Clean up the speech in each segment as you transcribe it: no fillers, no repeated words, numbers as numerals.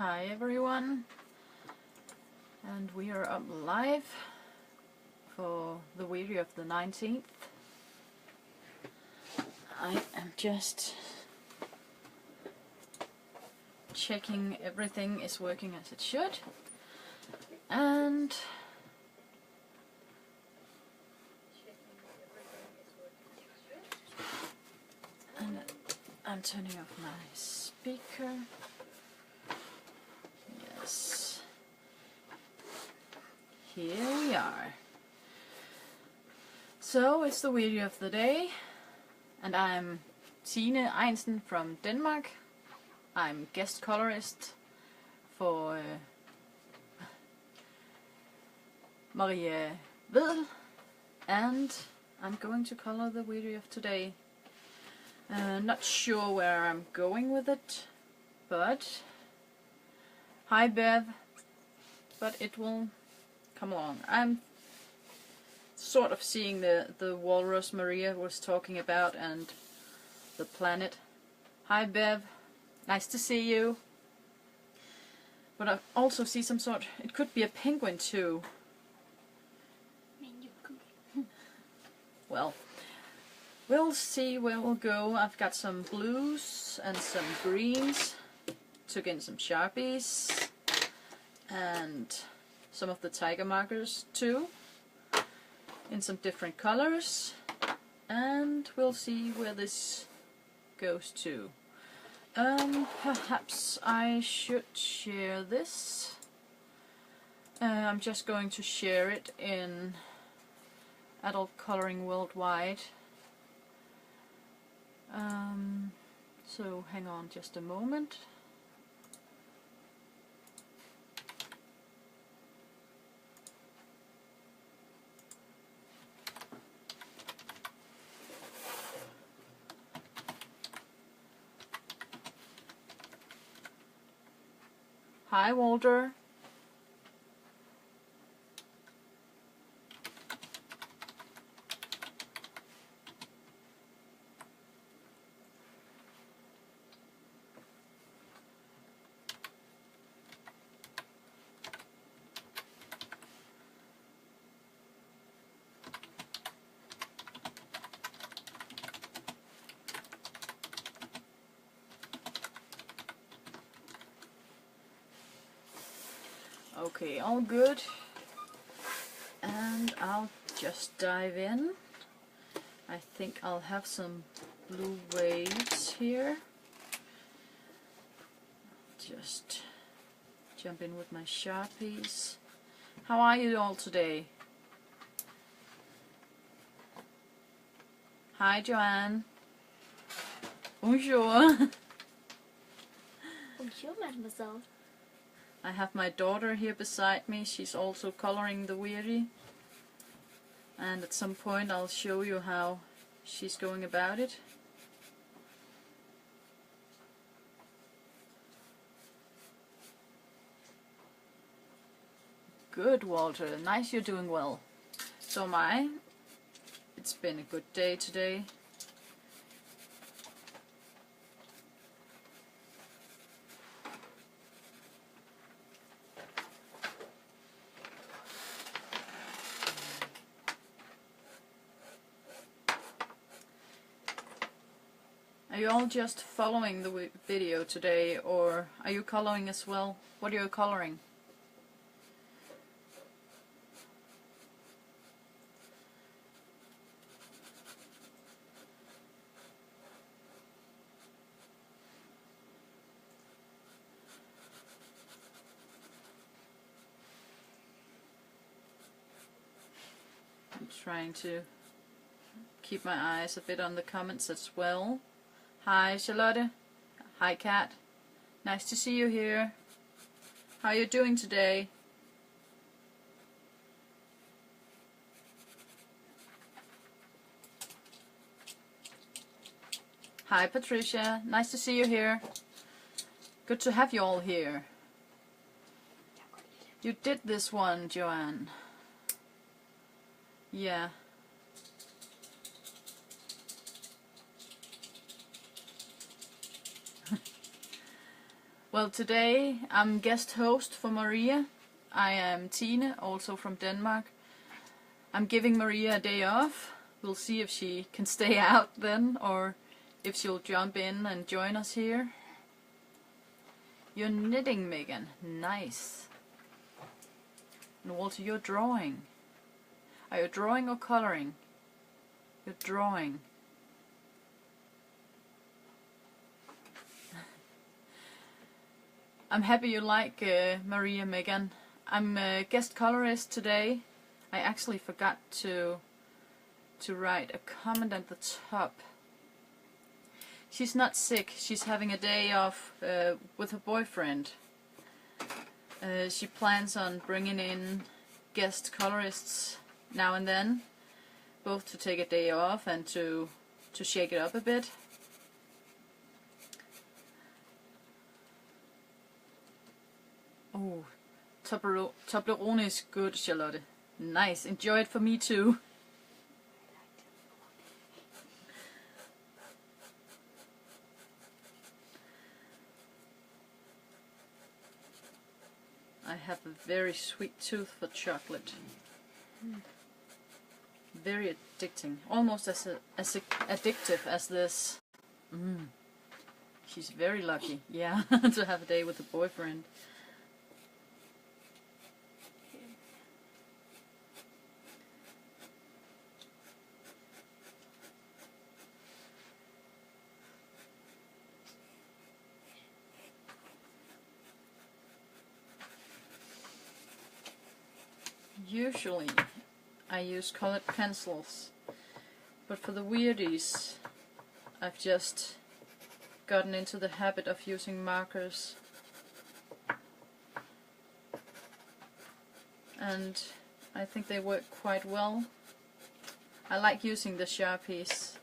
Hi everyone, and we are up live for the Weirdie of the 19th. I am just checking everything is working as it should, and I'm turning off my speaker. Yes, here we are. So it's the Weirdie of the day, and I'm Tine Eintzen from Denmark. I'm guest colorist for Maria Vedel, and I'm going to color the Weirdie of today. Not sure where I'm going with it, but hi Bev, but it will come along. I'm sort of seeing the walrus Maria was talking about and the planet. Hi Bev, nice to see you. But I also see some sort, it could be a penguin too. Well, we'll see where we'll go. I've got some blues and some greens. Took in some Sharpies and some of the tiger markers too, in some different colors, and we'll see where this goes to. Perhaps I should share this. I'm just going to share it in Adult Coloring Worldwide. So hang on just a moment. Hi Walter. Okay, all good, and I'll just dive in. I think I'll have some blue waves here. Just jump in with my Sharpies. How are you all today? Hi Joanne. Bonjour. Bonjour, mademoiselle. I have my daughter here beside me. She's also coloring the Weirdie, and at some point I'll show you how she's going about it. Good, Walter. Nice, you're doing well. So am I. It's been a good day today. Are you all just following the video today, or are you coloring as well? What are you coloring? I'm trying to keep my eyes a bit on the comments as well. Hi Charlotte. Hi Kat. Nice to see you here. How are you doing today? Hi Patricia. Nice to see you here. Good to have you all here. You did this one, Joanne. Yeah. Well, today I'm guest host for Maria. I am Tine, also from Denmark. I'm giving Maria a day off. We'll see if she can stay out then, or if she'll jump in and join us here. You're knitting, Megan. Nice. And Walter, you're drawing. Are you drawing or coloring? You're drawing. I'm happy you like Maria, Megan. I'm a guest colorist today. I actually forgot to write a comment at the top. She's not sick. She's having a day off with her boyfriend. She plans on bringing in guest colorists now and then, both to take a day off and to shake it up a bit. Oh, Toblerone is good, Charlotte. Nice. Enjoy it for me too. I have a very sweet tooth for chocolate. Very addicting. Almost as addictive as this. She's very lucky, yeah, to have a day with a boyfriend. Usually I use colored pencils, but for the Weirdies I've just gotten into the habit of using markers, and I think they work quite well. I like using the Sharpies.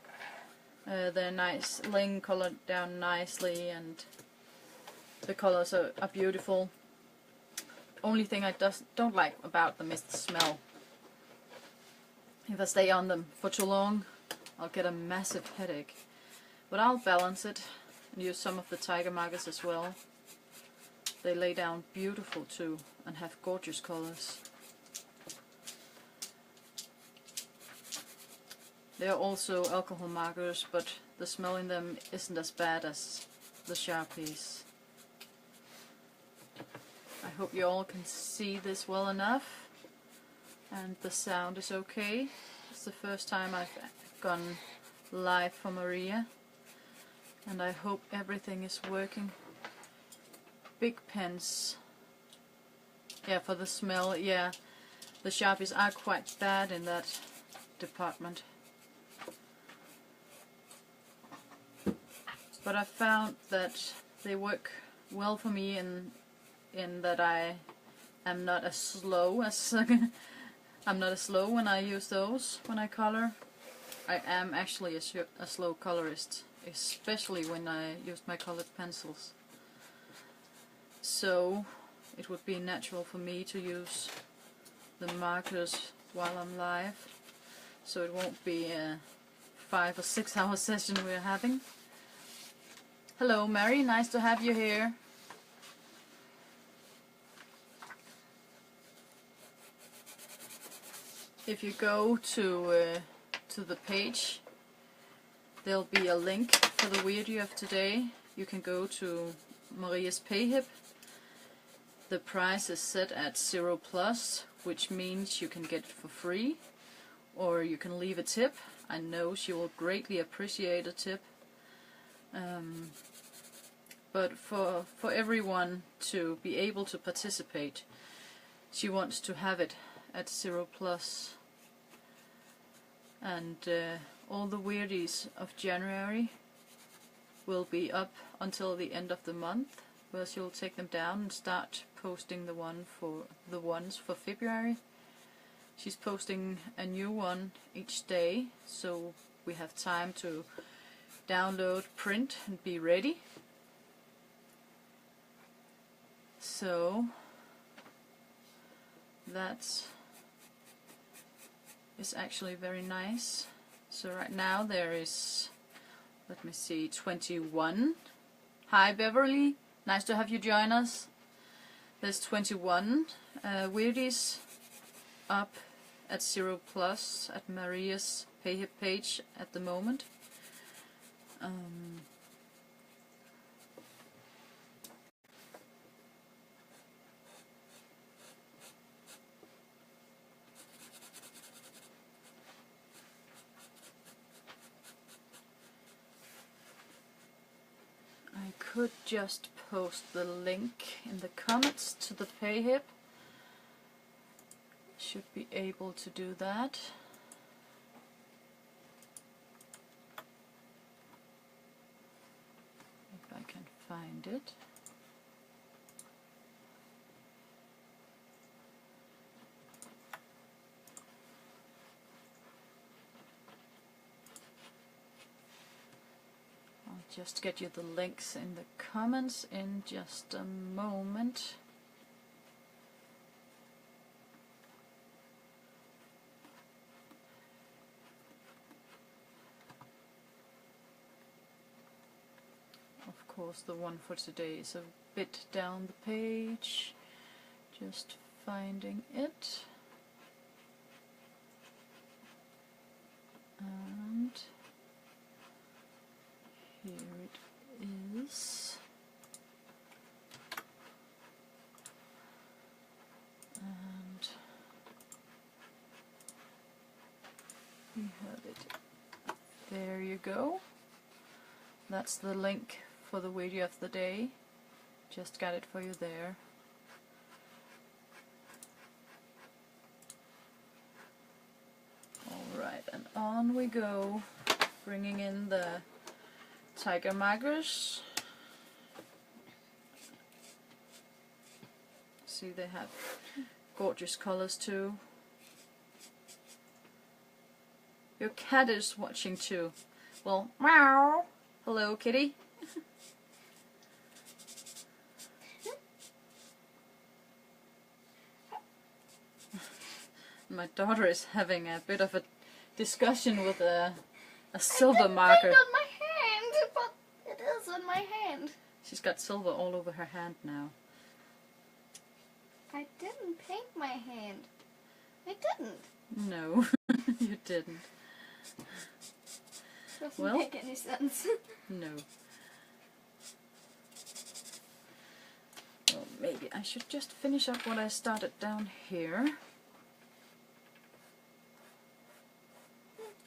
They're nice, laying color down nicely, and the colors are beautiful. Only thing I don't like about them is the smell. If I stay on them for too long, I'll get a massive headache. But I'll balance it and use some of the tiger markers as well. They lay down beautiful too and have gorgeous colors. They are also alcohol markers, but the smell in them isn't as bad as the Sharpies. I hope you all can see this well enough and the sound is okay. It's the first time I've gone live for Maria, and I hope everything is working. Big pens. Yeah, for the smell, yeah, the Sharpies are quite bad in that department. But I found that they work well for me in that I am not as slow as I'm not as slow when I use those when I color. I am actually a slow colorist, especially when I use my colored pencils. So it would be natural for me to use the markers while I'm live, so it won't be a 5 or 6 hour session we're having. Hello Mary, nice to have you here. If you go to the page, there'll be a link for the Weirdie of today. You can go to Maria's Payhip. The price is set at 0+, which means you can get it for free, or you can leave a tip. I know she will greatly appreciate a tip. But for everyone to be able to participate, she wants to have it at 0+. And all the Weirdies of January will be up until the end of the month, where she'll take them down and start posting the ones for February. She's posting a new one each day, so we have time to download, print and be ready. So that is actually very nice. So right now there is, let me see, 21. Hi Beverly, Nice to have you join us. There's 21 Weirdies up at 0+ at Maria's Payhip page at the moment. I could just post the link in the comments to the Payhip. Should be able to do that. If I can find it. I'll just get you the links in the comments in just a moment. Of course, the one for today is a bit down the page. Just finding it. And here it is. And we have it. There you go. That's the link for the Weirdie of the day. Just got it for you there. Alright, and on we go, bringing in the tiger markers. See, they have gorgeous colors too. Your cat is watching too. Well, meow. Hello, kitty. My daughter is having a bit of a discussion with a silver marker. Paint on my hand, but it is on my hand. She's got silver all over her hand now. I didn't paint my hand. I didn't. No, you didn't. Doesn't make any sense. No. Well, maybe I should just finish up what I started down here.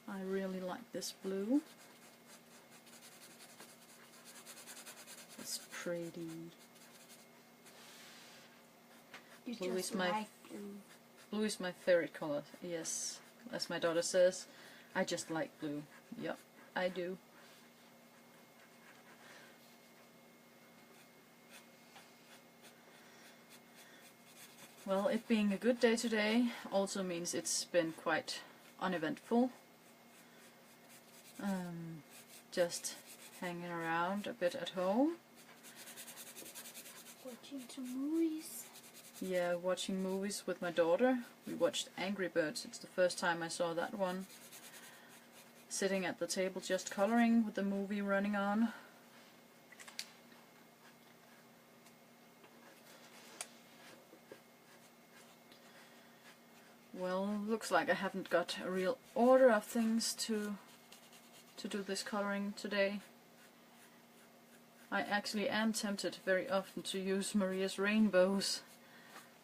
I really like this blue. It's pretty. You Blue just is my like blue. Blue is my favorite color. Yes, as my daughter says, I just like blue. Yep, I do. Well, it being a good day today also means it's been quite uneventful. Just hanging around a bit at home. Watching some movies. Yeah, watching movies with my daughter. We watched Angry Birds. It's the first time I saw that one. Sitting at the table just coloring with the movie running on. Well, looks like I haven't got a real order of things to do this coloring today. I actually am tempted very often to use Maria's rainbows.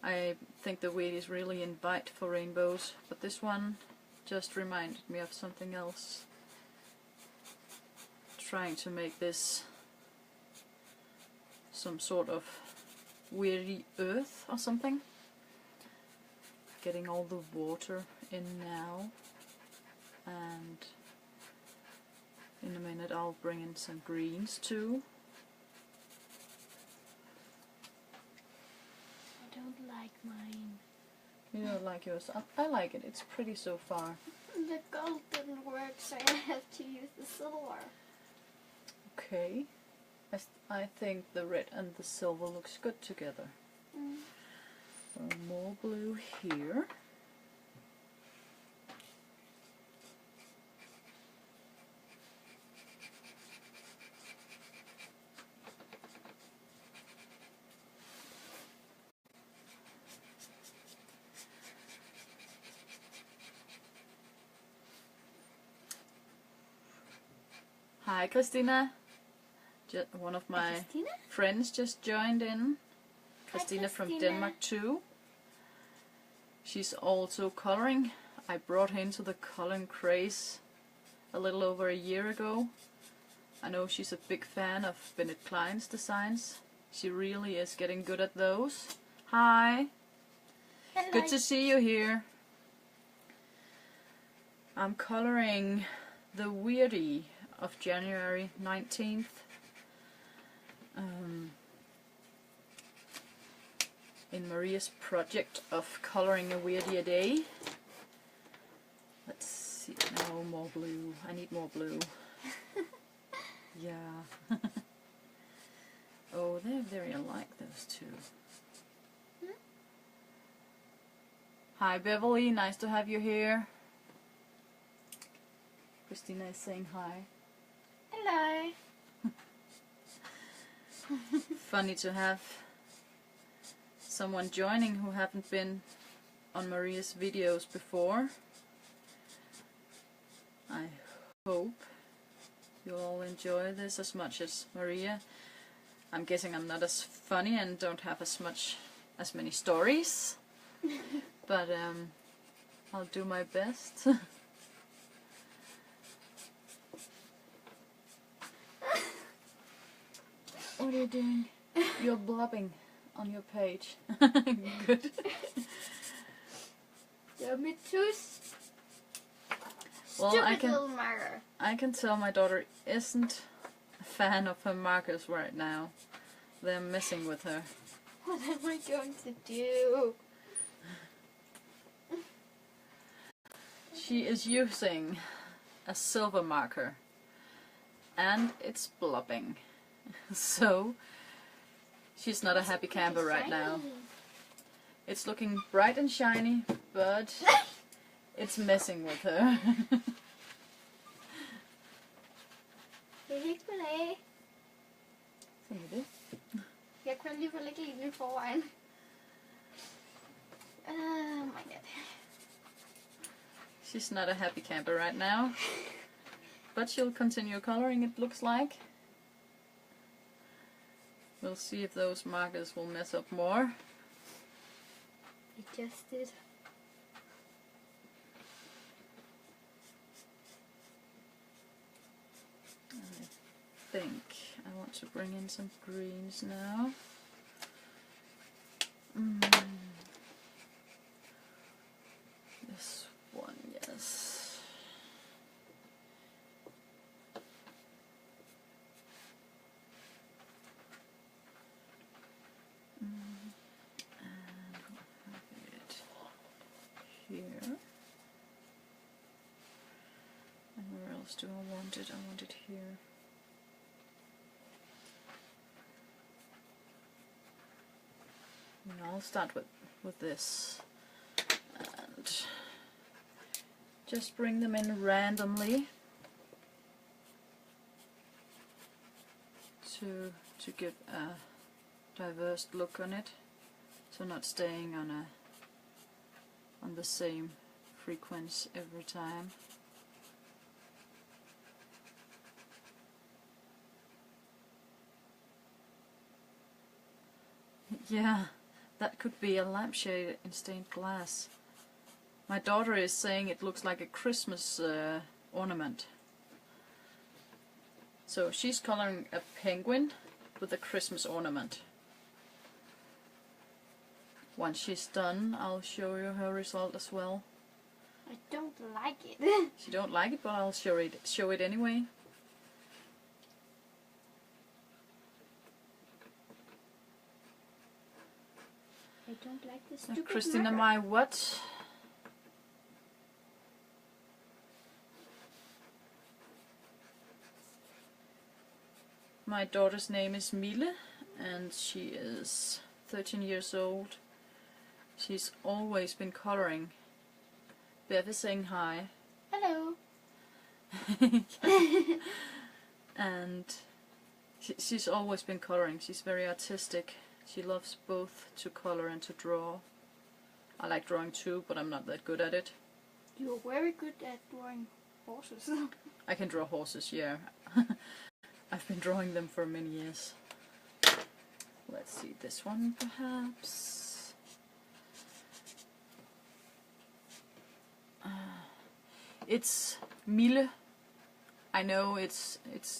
I think the Weirdie's really invite for rainbows, but this one just reminded me of something else. Trying to make this some sort of weirdy earth or something. Getting all the water in now, and in a minute I'll bring in some greens too. I don't like mine. You don't like yours? I like it. It's pretty so far. The gold didn't work, so I have to use the silver. Okay. I think the red and the silver looks good together. More blue here. Hi, Christina. One of my Christina? friends just joined in. Christina from Christina. Denmark too. She's also coloring. I brought her into the coloring craze a little over a year ago. I know she's a big fan of Bennett Klein's designs. She really is getting good at those. Hi. Hello. Good to see you here. I'm coloring the Weirdie of January 19th. In Maria's project of coloring a Weirdie a day. Let's see. No, more blue. I need more blue. Yeah. Oh, they're very alike, those two. Hmm? Hi, Beverly. Nice to have you here. Christina is saying hi. Hello. Funny to have someone joining who haven't been on Maria's videos before. I hope you all enjoy this as much as Maria. I'm guessing I'm not as funny and don't have as many stories, but I'll do my best. What are you doing? You're blubbing on your page. Good. Me too. Well, Stupid little marker. I can tell my daughter isn't a fan of her markers right now. They're messing with her. What am I going to do? She is using a silver marker and it's blubbing. So she's not a happy camper right now. It's looking bright and shiny, but it's messing with her. Det er ikke belæg. Siger det? Jeg kunne alligevel ikke lide den i forvejen. Oh my god. She's not a happy camper right now, but she'll continue coloring, it looks like. We'll see if those markers will mess up more. It just did. I think I want to bring in some greens now. This one, yes. And we'll have it here. And where else do I want it? I want it here. And I'll start with this and just bring them in randomly to give a diverse look on it, so not staying on the same frequency every time. Yeah, that could be a lampshade in stained glass. My daughter is saying it looks like a Christmas ornament. So she's coloring a penguin with a Christmas ornament. Once she's done, I'll show you her result as well. I don't like it. She don't like it, but I'll show it anyway. I don't like this stupid Christina, marker. my what? My daughter's name is Mille, and she is 13 years old. She's always been coloring. Bev is saying hi. Hello. And she's always been coloring. She's very artistic. She loves both to color and to draw. I like drawing too, but I'm not that good at it. You're very good at drawing horses. I can draw horses, yeah. I've been drawing them for many years. Let's see, this one perhaps. It's mille. I know it's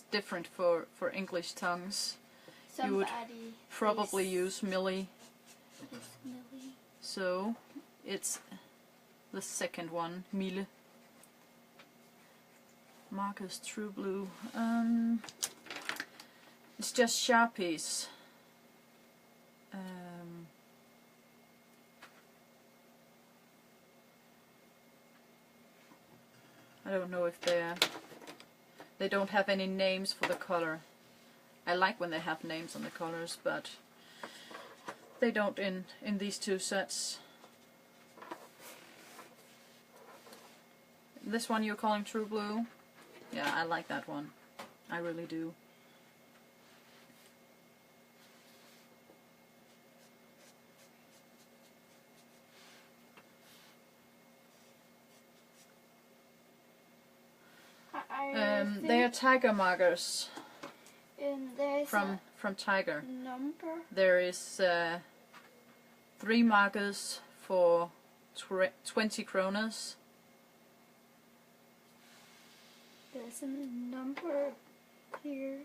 different for English tongues. You would probably use milli. So it's the second one, mille. Markers True Blue. It's just Sharpies. I don't know if they don't have any names for the color. I like when they have names on the colors, but they don't in these two sets. This one you're calling True Blue? Yeah, I like that one. I really do. They are tiger markers from Tiger. Number? There is 3 markers for 20 kronas. There's a number here.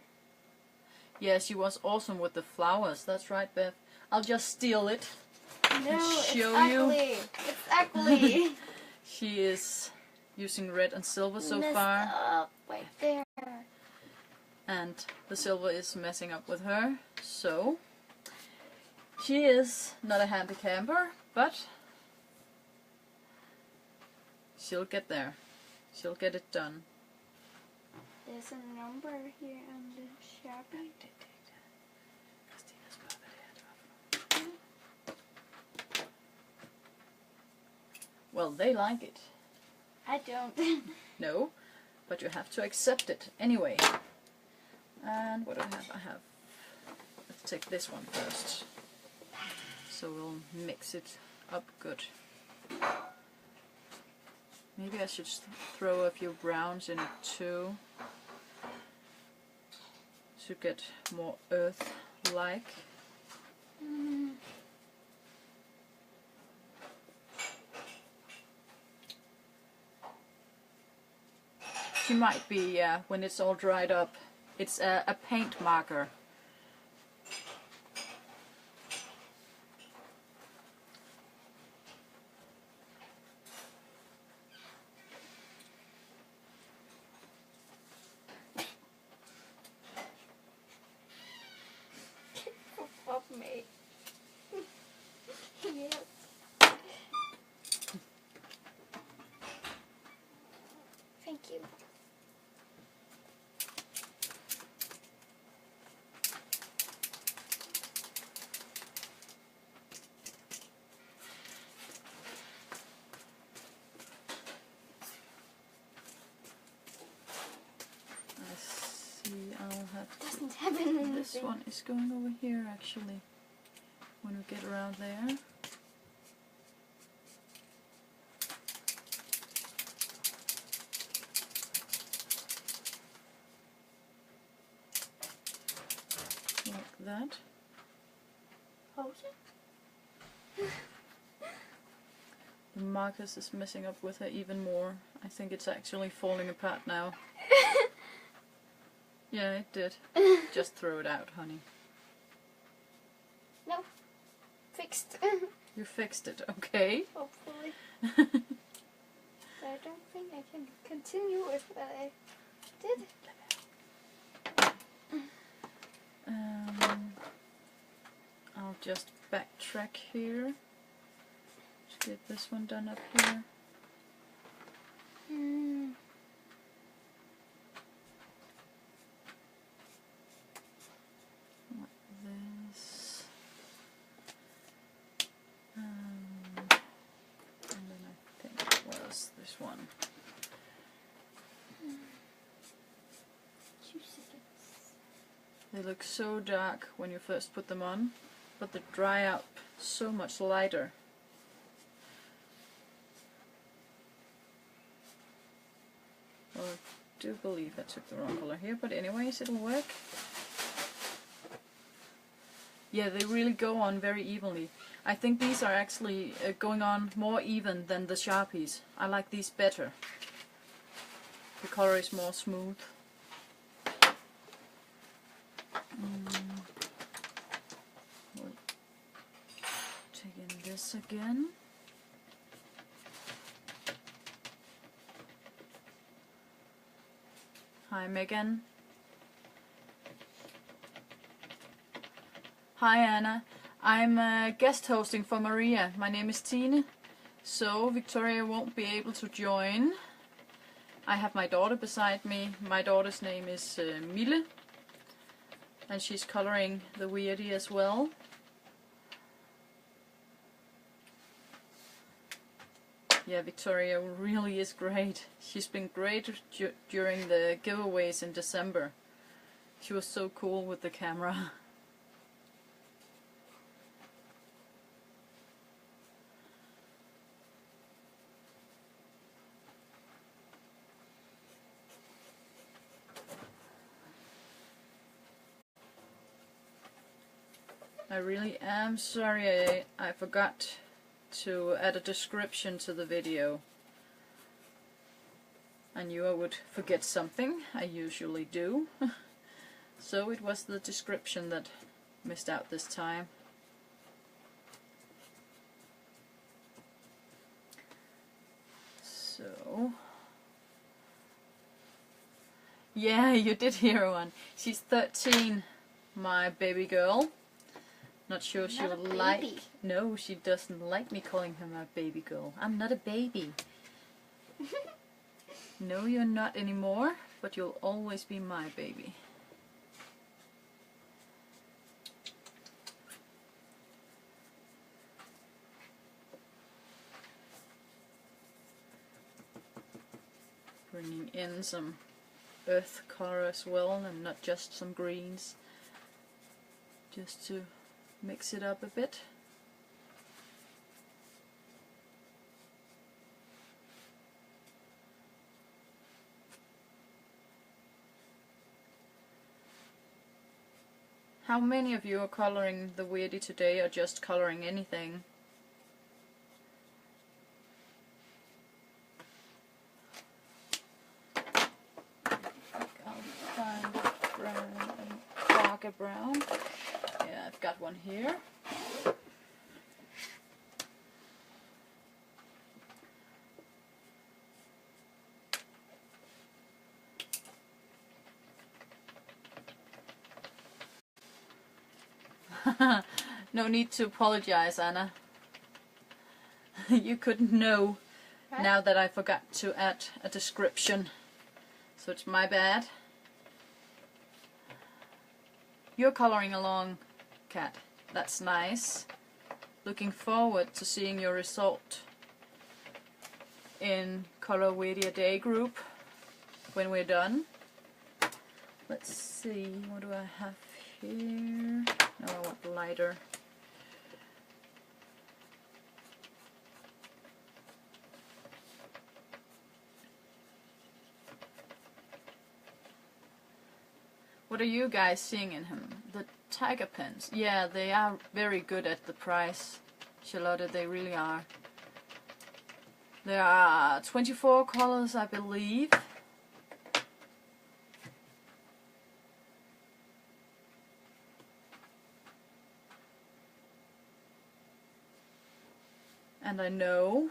Yeah, she was awesome with the flowers. That's right, Beth. I'll just steal it. No, and show it's you. ugly. It's ugly. She is using red and silver so Messed far. up right there. And the silver is messing up with her. So she is not a handy camper, but she'll get there. She'll get it done. There's a number here on the Sharpie. Well, they like it. I don't. No, but you have to accept it anyway. And what do I have? I have... Let's take this one first. So we'll mix it up good. Maybe I should throw a few browns in it too. To get more earth-like. She might be, when it's all dried up. It's a paint marker. Of me. Yes. Thank you. Doesn't have anything. This one is going over here actually, when we get around there. Like that. Hold it. The Marcus is messing up with her even more. I think it's actually falling apart now. Yeah, it did. Just throw it out, honey. No. Fixed. You fixed it, okay. Hopefully. I don't think I can continue with what I did. I'll just backtrack here to get this one done up here. This. And then I think it was this one. 2 seconds. They look so dark when you first put them on, but they dry up so much lighter. Or do believe I took the wrong color here, but anyways, it'll work. Yeah, they really go on very evenly. I think these are actually going on more even than the Sharpies. I like these better. The color is more smooth. We'll take in this again. Hi Megan. Hi Anna. I'm guest hosting for Maria. My name is Tine. So Victoria won't be able to join. I have my daughter beside me. My daughter's name is Mille. And she's coloring the Weirdie as well. Yeah, Victoria really is great. She's been great during the giveaways in December. She was so cool with the camera. I really am sorry I forgot to add a description to the video. I knew I would forget something, I usually do. So it was the description that missed out this time. So... yeah, you did hear one. She's 13, my baby girl. Not sure she would like... no, she doesn't like me calling her my baby girl. I'm not a baby. No, you're not anymore, but you'll always be my baby. Bringing in some earth color as well, and not just some greens. Just to mix it up a bit. How many of you are coloring the Weirdie today, or just coloring anything? I'll find brown and darker brown. Yeah, I've got one here. No need to apologize, Anna. You couldn't know now that I forgot to add a description. So it's my bad. You're coloring along, Kat. That's nice. Looking forward to seeing your result in Color Weirdie a Day group when we're done. Let's see, what do I have here? No, I want lighter. What are you guys seeing in him? The tiger pens. Yeah, they are very good at the price, Charlotte, they really are. There are 24 colors, I believe. And I know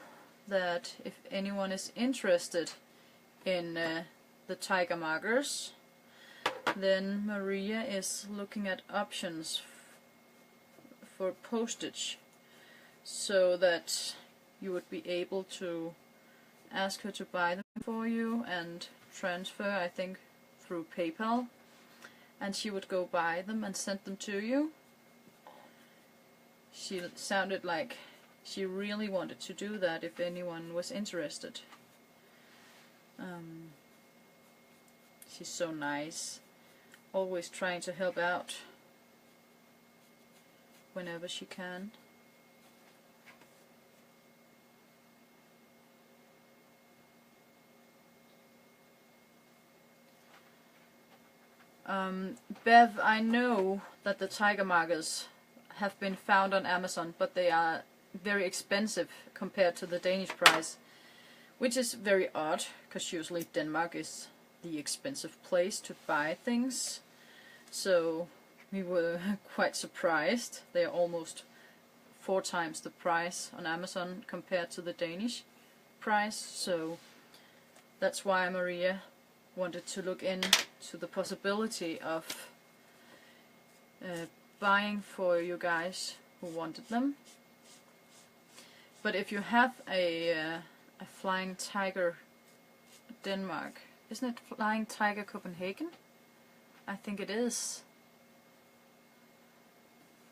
that if anyone is interested in the tiger markers, then Maria is looking at options for postage, so that you would be able to ask her to buy them for you and transfer, I think, through PayPal, and she would go buy them and send them to you. She sounded like she really wanted to do that if anyone was interested. She's so nice, always trying to help out whenever she can. Bev, I know that the tiger markers have been found on Amazon, but they are very expensive compared to the Danish price, which is very odd, because usually Denmark is the expensive place to buy things. So we were quite surprised. They are almost 4 times the price on Amazon compared to the Danish price. So that's why Maria wanted to look into the possibility of buying for you guys who wanted them. But if you have a Flying Tiger Denmark, isn't it Flying Tiger Copenhagen? I think it is.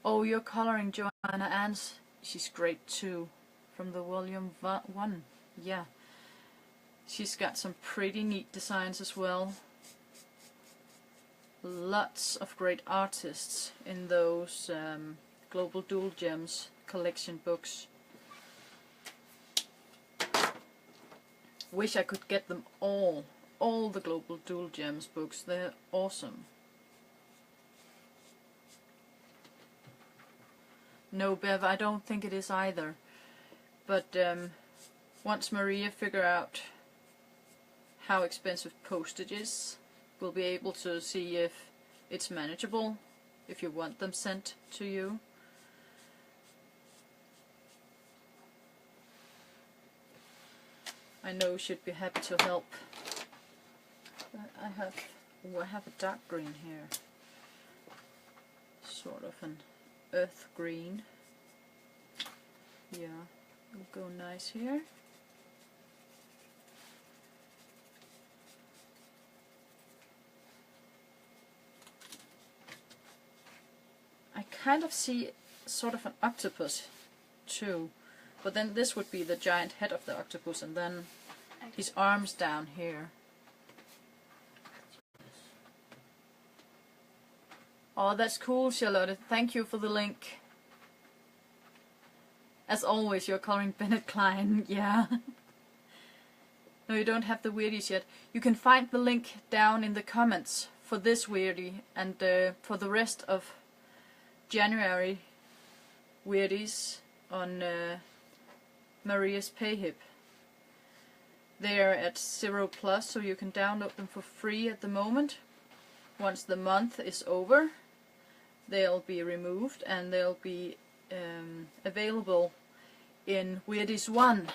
Oh, you're coloring Joanna Ans. She's great too, from the volume 1. Yeah. She's got some pretty neat designs as well. Lots of great artists in those Global Dual Gems collection books. Wish I could get them all the Global Dual Gems books. They're awesome. No, Bev, I don't think it is either. But once Maria figure out how expensive postage is, we'll be able to see if it's manageable, if you want them sent to you. I know she'd be happy to help. I have a dark green here, sort of an earth green. Yeah, it'll go nice here. I kind of see sort of an octopus too, but then this would be the giant head of the octopus, and then his arms down here. Oh, that's cool, Charlotte. Thank you for the link. As always, you're coloring Bennett Klein. Yeah. No, you don't have the Weirdies yet. You can find the link down in the comments for this Weirdie, and for the rest of January Weirdies on Maria's Payhip. They're at 0+, so you can download them for free at the moment. Once the month is over, they'll be removed and they'll be available in Weirdies 1.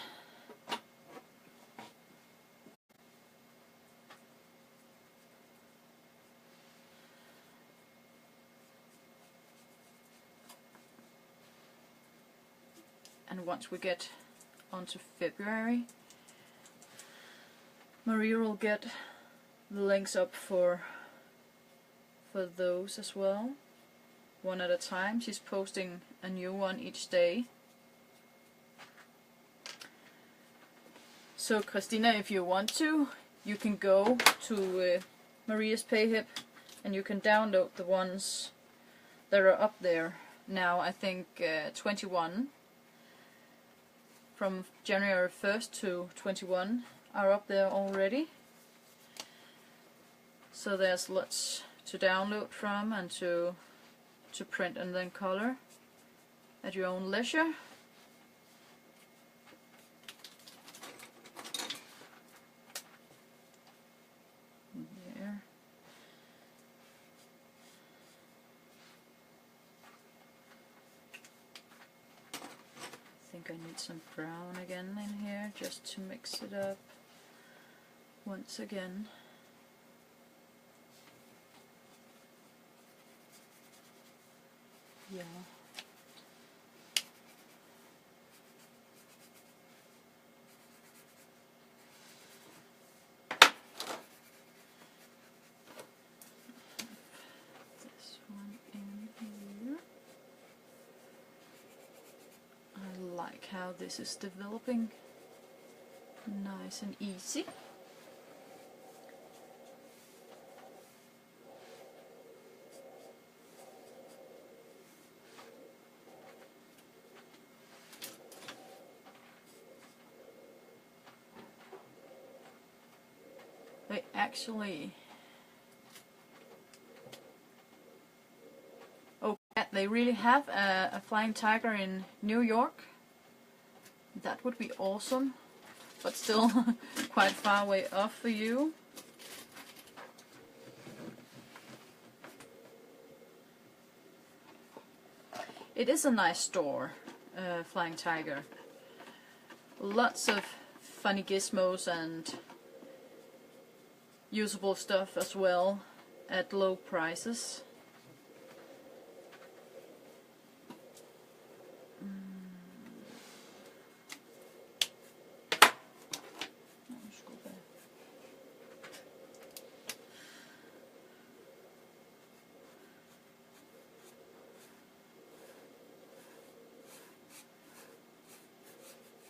And once we get onto February, Maria will get the links up for those as well, one at a time. She's posting a new one each day. So Christina, if you want to, you can go to Maria's Payhip and you can download the ones that are up there now. I think 21 from January 1st to 21 are up there already. So there's lots to download from and to print and then color at your own leisure. There. I think I need some brown again in here just to mix it up once again. Yeah. This one in here. I like how this is developing. Nice and easy. They actually they really have a flying tiger in New York, that would be awesome, but still quite far away off for you. It is a nice store, Flying Tiger. Lots of funny gizmos and usable stuff as well at low prices.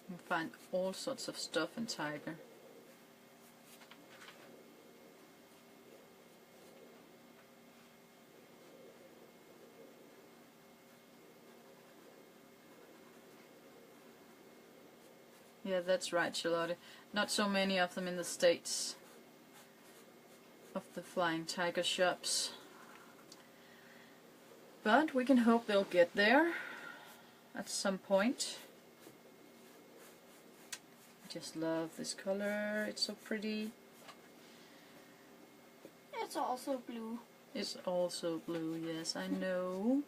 You can find all sorts of stuff in Tiger. Yeah, that's right, Charlotte. Not so many of them in the States, of the Flying Tiger shops. But we can hope they'll get there at some point. I just love this color, it's so pretty. It's also blue. It's also blue, yes, I know.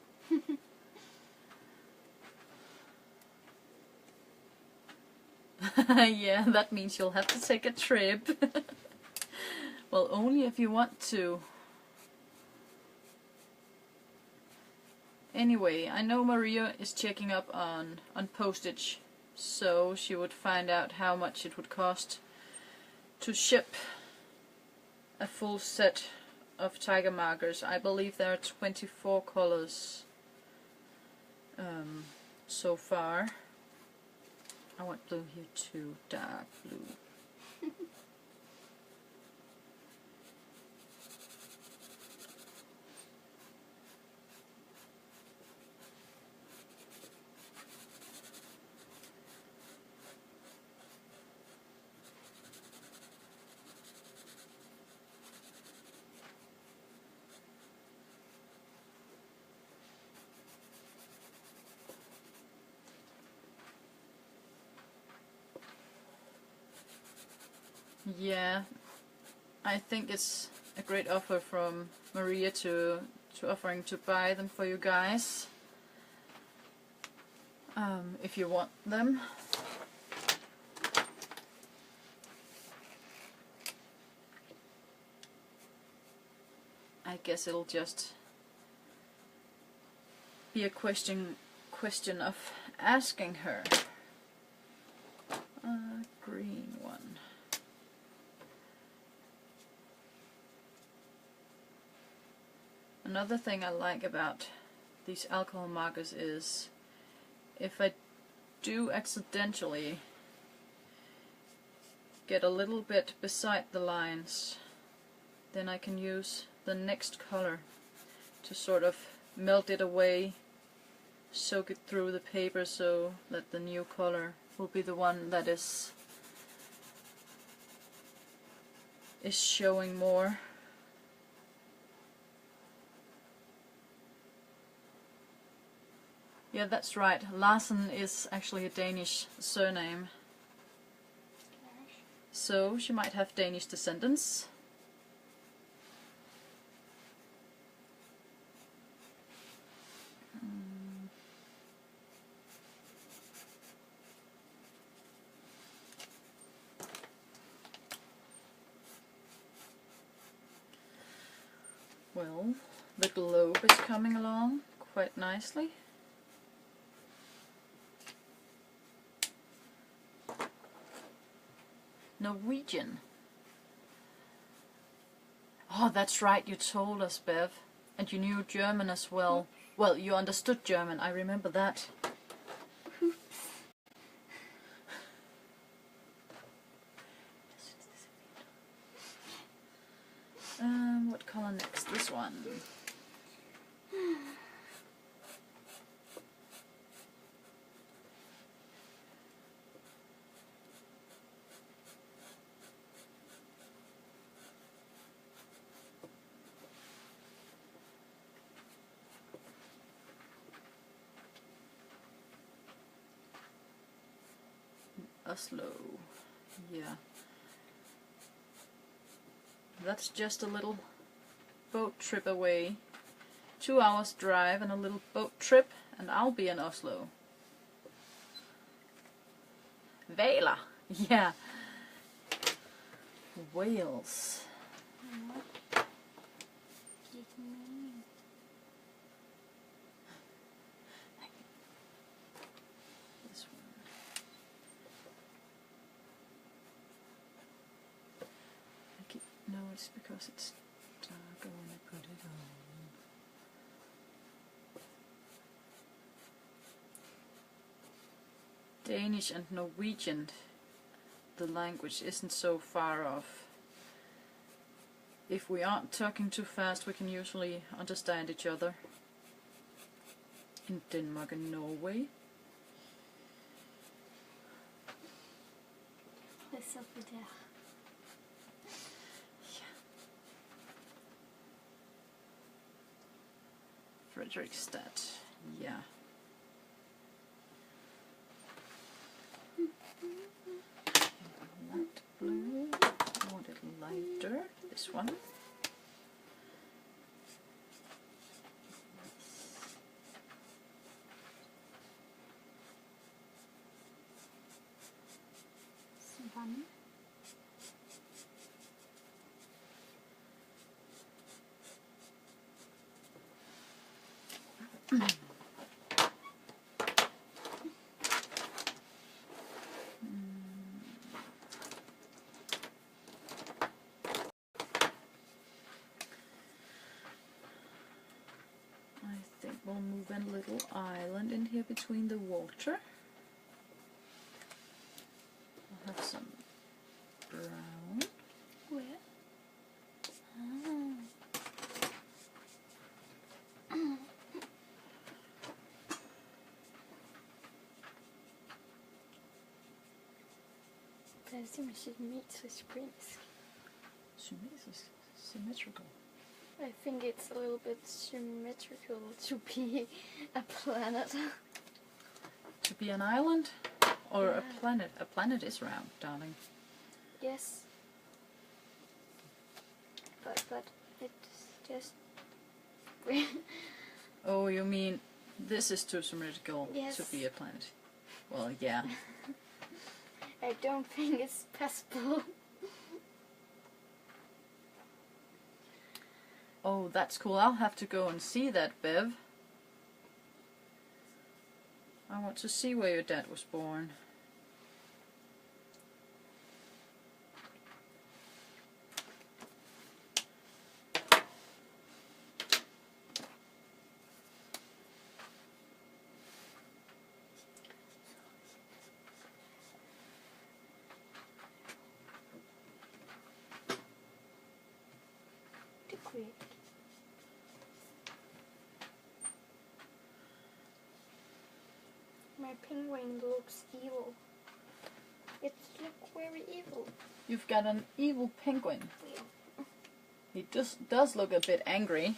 Yeah, that means you'll have to take a trip. Well, only if you want to. Anyway, I know Maria is checking up on postage, so she would find out how much it would cost to ship a full set of tiger markers. I believe there are 24 colors so far. I want blue here too, dark blue. Yeah, I think it's a great offer from Maria to offering to buy them for you guys, if you want them. I guess it'll just be a question of asking her. Green one. Another thing I like about these alcohol markers is if I do accidentally get a little bit beside the lines, then I can use the next color to sort of melt it away, soak it through the paper so that the new color will be the one that is showing more. Yeah, that's right. Larsen is actually a Danish surname. So she might have Danish descendants. Well, the globe is coming along quite nicely. Norwegian. Oh, that's right, you told us, Bev. And you knew German as well. Well, you understood German, I remember that. What color next? This one. Oslo. Yeah. That's just a little boat trip away. 2 hours drive and a little boat trip, and I'll be in Oslo. Vela. Yeah. Wales. What did it mean? This one. No, it's because it's darker when I put it on. Danish and Norwegian, the language isn't so far off. If we aren't talking too fast, we can usually understand each other. In Denmark and Norway. What's up with that? Fredrikstad, yeah. Light blue. I want it lighter. This one. Fun. I think we'll move in a little island in here between the water. I'll have some brown. Where? Det är som symmetrisk print. Symmetrical. I think it's a little bit symmetrical to be a planet. To be an island? Or Yeah. a planet? A planet is round, darling. Yes. But it's just Oh, you mean this is too symmetrical Yes. to be a planet? Well, yeah. I don't think it's possible. Oh, that's cool. I'll have to go and see that, Bev. I want to see where your dad was born. Quick. My penguin looks evil. It looks very evil. You've got an evil penguin. He does look a bit angry.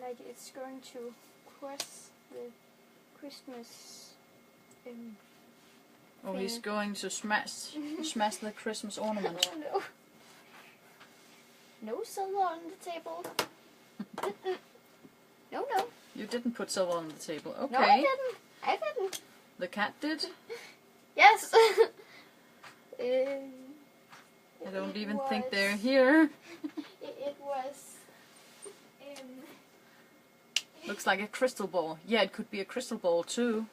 Like it's going to cross the Christmas. Oh, he's going to smash the Christmas ornament. Oh no! No silver on the table. No, no. You didn't put silver on the table. Okay. No, I didn't. I didn't. The cat did? Yes. I don't even think they're here. It was. Looks like a crystal ball. Yeah, it could be a crystal ball too.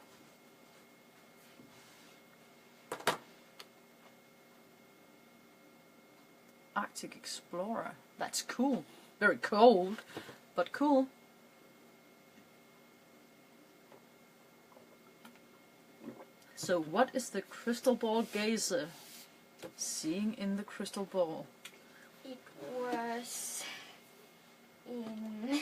Arctic Explorer. That's cool. Very cold, but cool. So what is the crystal ball gazer seeing in the crystal ball? It was in.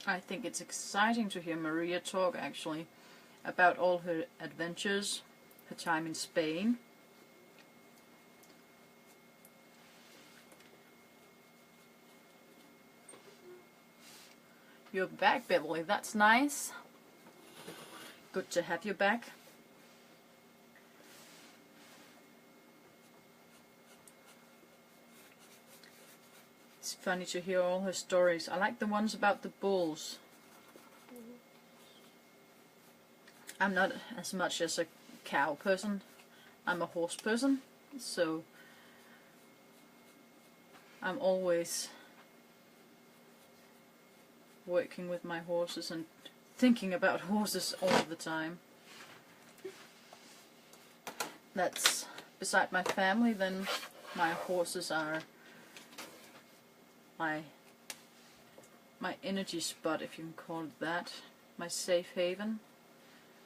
I think it's exciting to hear Maria talk actually about all her adventures, her time in Spain. You're back, Beverly, that's nice. Good to have you back. It's funny to hear all her stories. I like the ones about the bulls. I'm not as much as a cow person. I'm a horse person, so I'm always working with my horses and thinking about horses all the time. That's beside my family, then my horses are my energy spot, if you can call it that, my safe haven,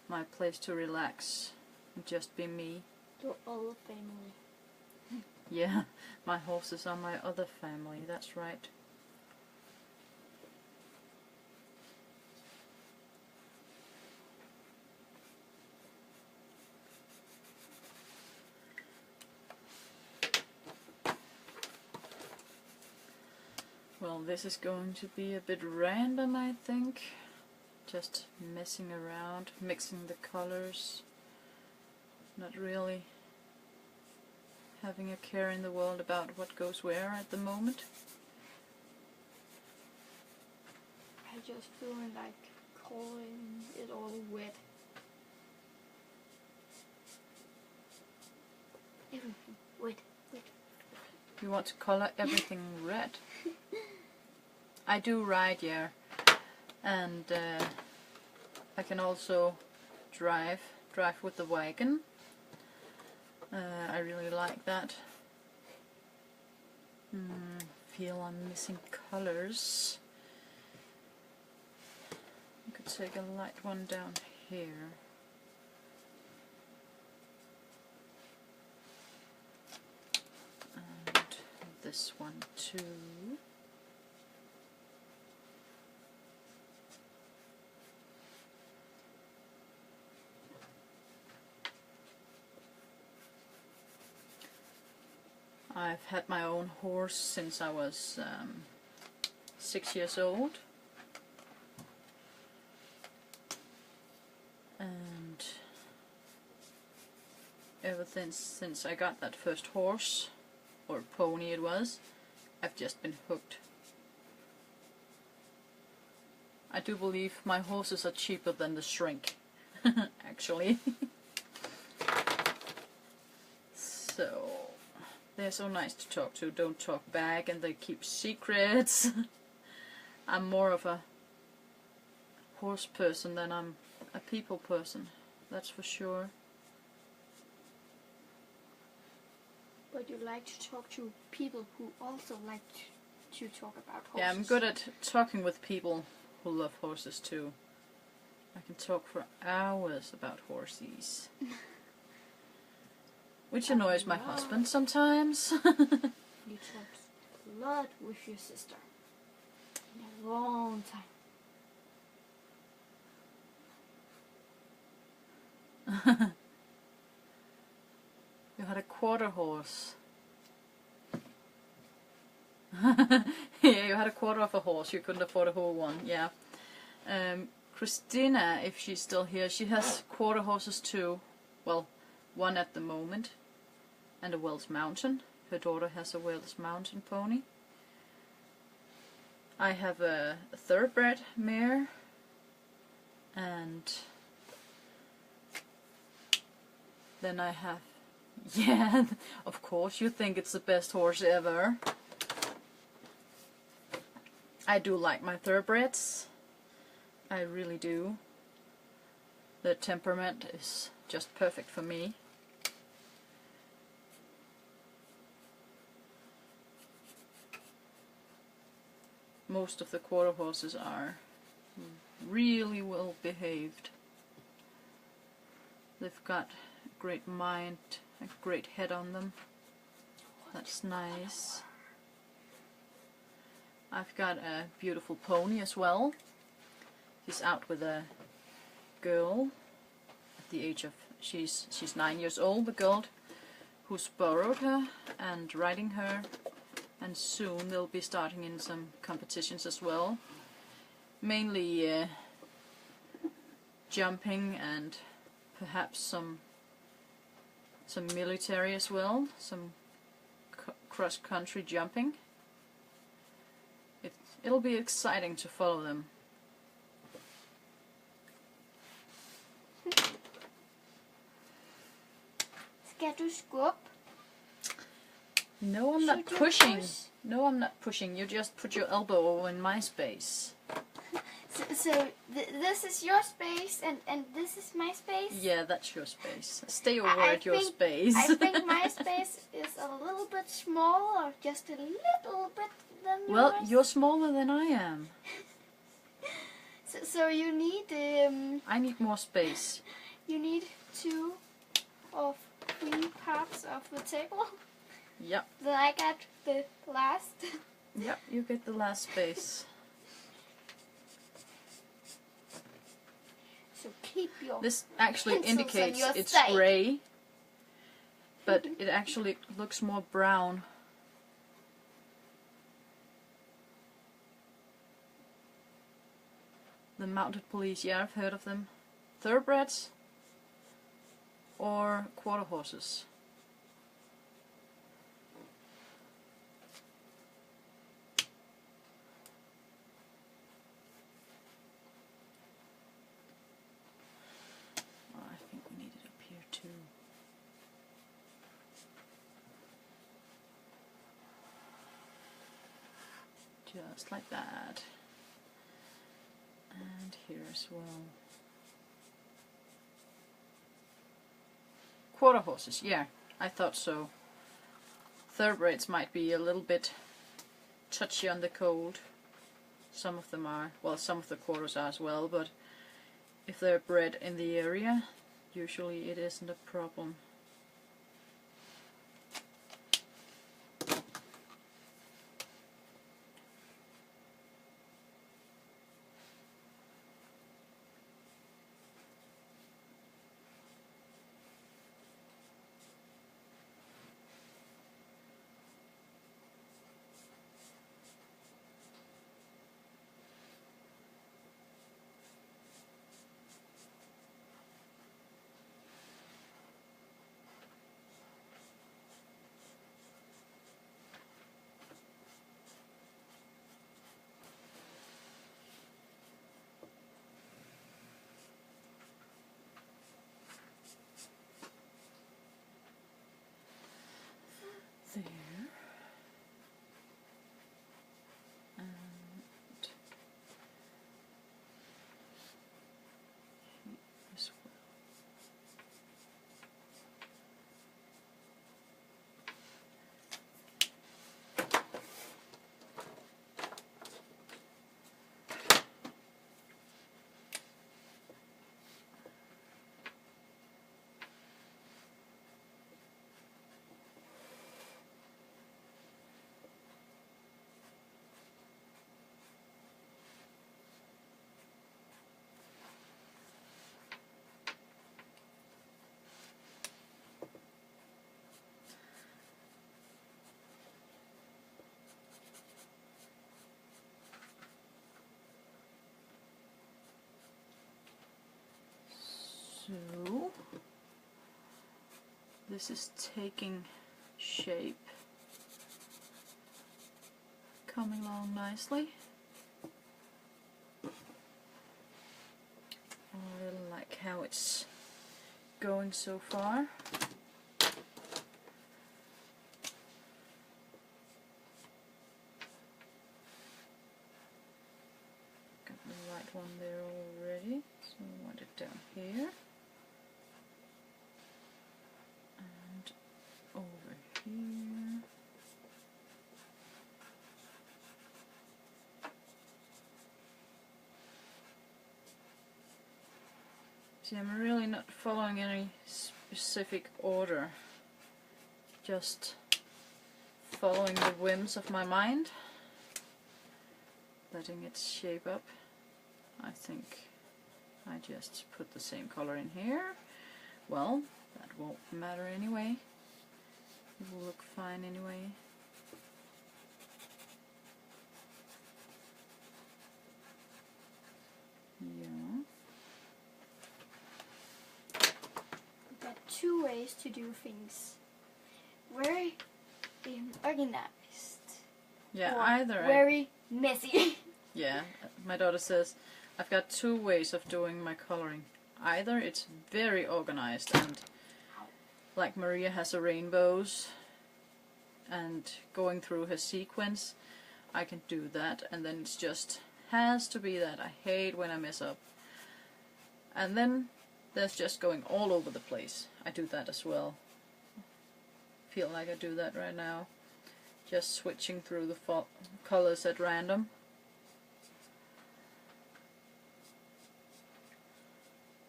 my place to relax and just be me. Your other family. Yeah, my horses are my other family, that's right. Well, this is going to be a bit random, I think. Just messing around, mixing the colors. Not really having a care in the world about what goes where at the moment. I just feeling like calling it all wet. Everything wet. You want to color everything red? I do ride, yeah, and I can also drive with the wagon. I really like that. Feel I'm missing colors. I could take a light one down here. And this one too. I've had my own horse since I was 6 years old, and ever since I got that first horse, or pony it was, I've just been hooked. I do believe my horses are cheaper than the shrink, actually. So they're so nice to talk to, don't talk back, and they keep secrets. I'm more of a horse person than I'm a people person, that's for sure. But you like to talk to people who also like to talk about horses. Yeah, I'm good at talking with people who love horses too. I can talk for hours about horses. Which annoys my husband sometimes. You talked a lot with your sister. In a long time. You had a quarter horse. Yeah, you had a quarter of a horse. You couldn't afford a whole one. Yeah. Christina, if she's still here, she has quarter horses too. Well, one at the moment, and a Welsh Mountain. Her daughter has a Welsh Mountain pony. I have a thoroughbred mare, and then I have, yeah, of course you think it's the best horse ever. I do like my thoroughbreds, I really do. The temperament is just perfect for me. Most of the quarter horses are really well behaved. They've got a great mind, a great head on them. That's nice. I've got a beautiful pony as well. He's out with a girl at the age of, she's 9 years old, the girl who's borrowed her and riding her, and soon they'll be starting in some competitions as well. Mainly jumping and perhaps some military as well, some cross-country jumping. It'll be exciting to follow them. Skal du skubbe? No, I'm not pushing. No, I'm not pushing. You just put your elbow over in my space. So this is your space and this is my space? Yeah, that's your space. Stay over at your space. I think my space is a little bit smaller, just a little bit than yours. Well, you're smaller than I am. So you need... I need more space. You need 2 or 3 parts of the table. Yep. Then I got the last. Yep, you get the last space. So keep your This actually pencils indicates on your it's side. grey, but it actually looks more brown. The mounted police, yeah, I've heard of them. Thoroughbreds or quarter horses. Oh, I think we need it up here too. Just like that. And here as well. Quarter horses, yeah, I thought so. Thoroughbreds might be a little bit touchy on the cold. Some of them are, well, some of the quarters are as well, but if they're bred in the area, usually it isn't a problem. There. And this one. So, this is taking shape, coming along nicely. I really like how it's going so far. Got the right one there already, so I want it down here. And over here. See, I'm really not following any specific order, just following the whims of my mind, letting it shape up. I think I just put the same color in here. Well, that won't matter anyway. It will look fine anyway. Yeah. There are two ways to do things. Very organized. Yeah, or either. Very messy. Yeah, my daughter says, I've got two ways of doing my coloring. Either it's very organized and like Maria has her rainbows and going through her sequence, I can do that, and then it's just has to be that. I hate when I mess up. And then there's just going all over the place. I do that as well. Feel like I do that right now. Just switching through the colors at random.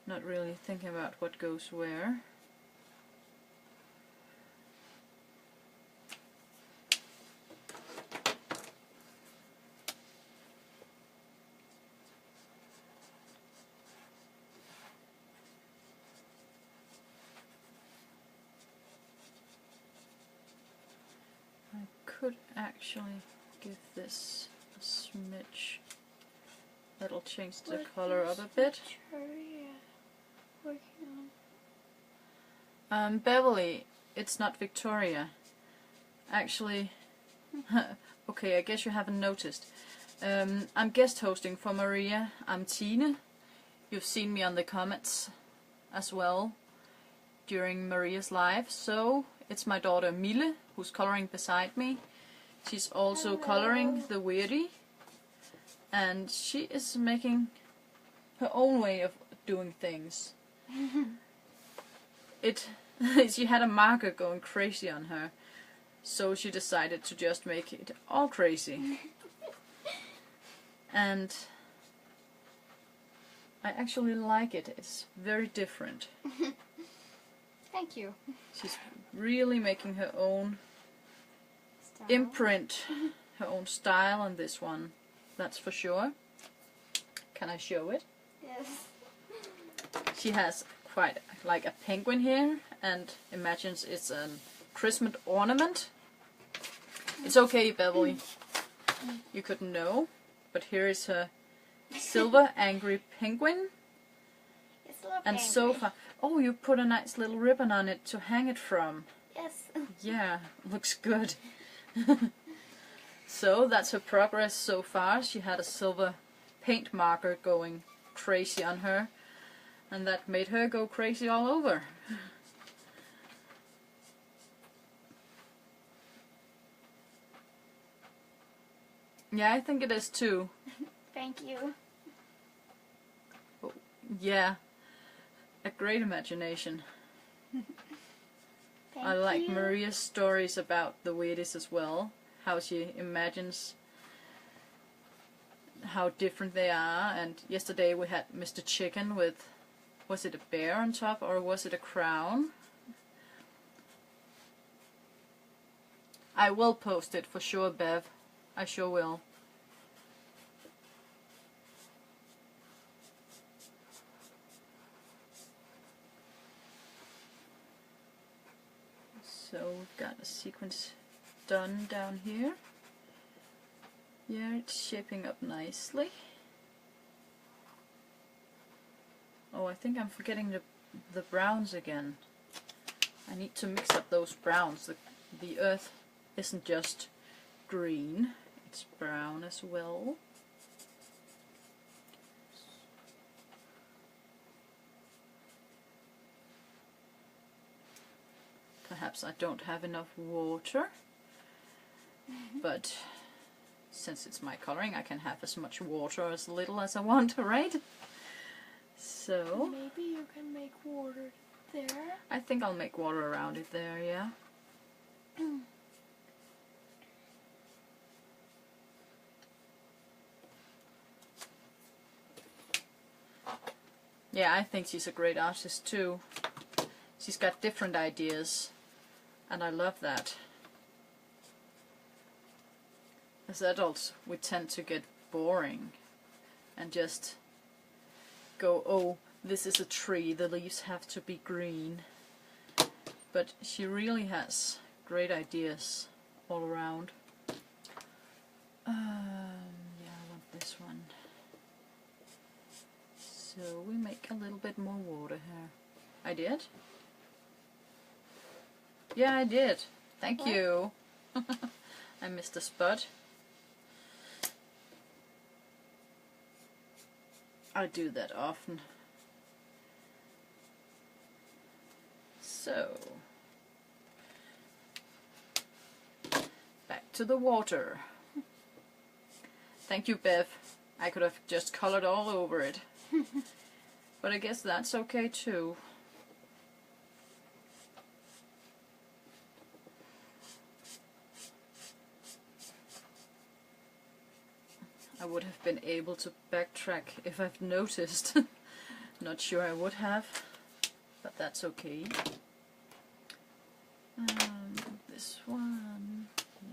Not really thinking about what goes where. I could actually give this a smidge. That'll change the color up a bit. Beverly, it's not Victoria. Actually, okay, I guess you haven't noticed. I'm guest hosting for Maria. I'm Tine. You've seen me on the comments as well during Maria's live. So it's my daughter Mille who's coloring beside me. She's also coloring the Weirdie, and she is making her own way of doing things. She had a marker going crazy on her, so she decided to just make it all crazy. And I actually like it. It's very different. Thank you. She's really making her own Style. imprint, her own style on this one. That's for sure. Can I show it? Yes. She has quite like a penguin here and imagines it's a Christmas ornament. It's okay, Beverly. You couldn't know, but here is her silver angry penguin. It's a little And angry. so far, oh, you put a nice little ribbon on it to hang it from. Yes. Yeah, looks good. So that's her progress so far. She had a silver paint marker going crazy on her, and that made her go crazy all over. Yeah, I think it is too. Thank you. Oh, yeah, a great imagination. Thank I like you. Maria's stories about the Weirdis as well. How she imagines how different they are. And yesterday we had Mr. Chicken with, was it a bear on top or was it a crown? I will post it for sure, Bev. I sure will. So we've got a sequence done down here. Yeah, it's shaping up nicely. Oh, I think I'm forgetting the browns again. I need to mix up those browns. The earth isn't just green, it's brown as well. Perhaps I don't have enough water, but since it's my coloring, I can have as much water or as little as I want, right? So Maybe you can make water there. I think I'll make water around it there, yeah. Yeah, I think she's a great artist too. She's got different ideas, and I love that. As adults, we tend to get boring and just go, oh, this is a tree, the leaves have to be green. But she really has great ideas all around. Yeah, I want this one. So we make a little bit more water here. I did? Yeah, I did. Thank you. I missed a spot. I do that often. So, back to the water. Thank you, Bev. I could have just colored all over it. But I guess that's okay too. I would have been able to backtrack if I've noticed. Not sure I would have, but that's okay. This one, yeah.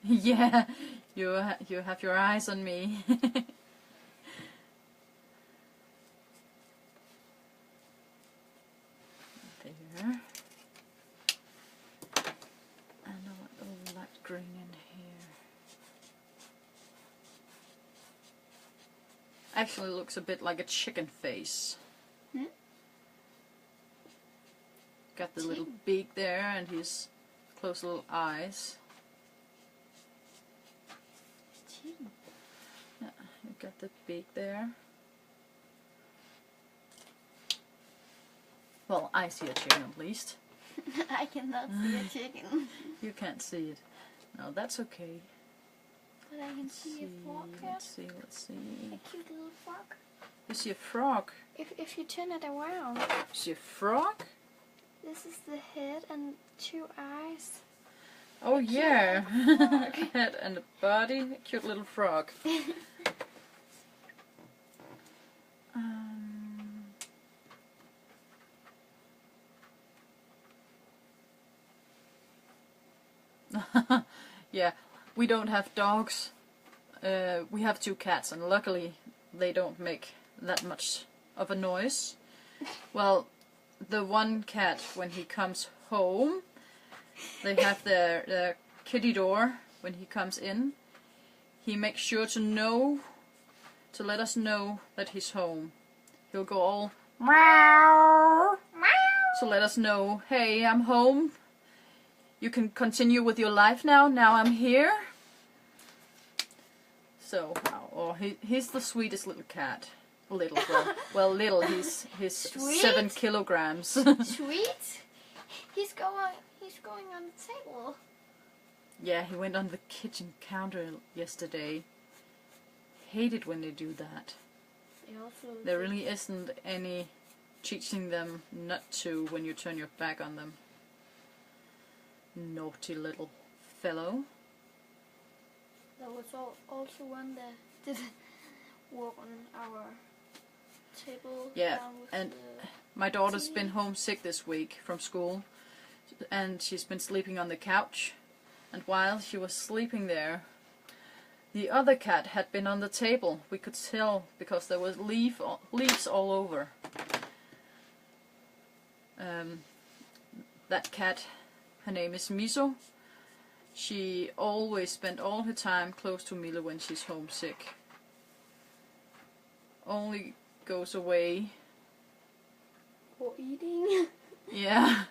Yeah, you have your eyes on me. There. And I want all that green in here. Actually looks a bit like a chicken face. Got the little beak there and his close little eyes. Yeah, you got the beak there. Well, I see a chicken at least. I cannot see a chicken. You can't see it. No, that's okay. But I can see a frog. Let's see. A cute little frog. You see a frog? If you turn it around. You see a frog? This is the head and 2 eyes. Oh yeah, head and a body, a cute little frog. Yeah, we don't have dogs. We have 2 cats, and luckily they don't make that much of a noise. Well, the one cat, when he comes home, they have their kitty door when he comes in. He makes sure to let us know that he's home. He'll go all meow, meow, to let us know, hey, I'm home. You can continue with your life now. Now I'm here. So, oh, he's the sweetest little cat. Little, little. He's 7 kilograms. Sweet. He's going on the table. Yeah, he went on the kitchen counter yesterday. Hate it when they do that. There really isn't any teaching them not to when you turn your back on them. Naughty little fellow. There was also one that did walk on our table. Yeah, and my daughter's been homesick this week from school, and she's been sleeping on the couch. And while she was sleeping there, the other cat had been on the table. We could tell because there was leaves all over. That cat, her name is Miso. She always spent all her time close to Mila when she's homesick. Only goes away for eating. Yeah,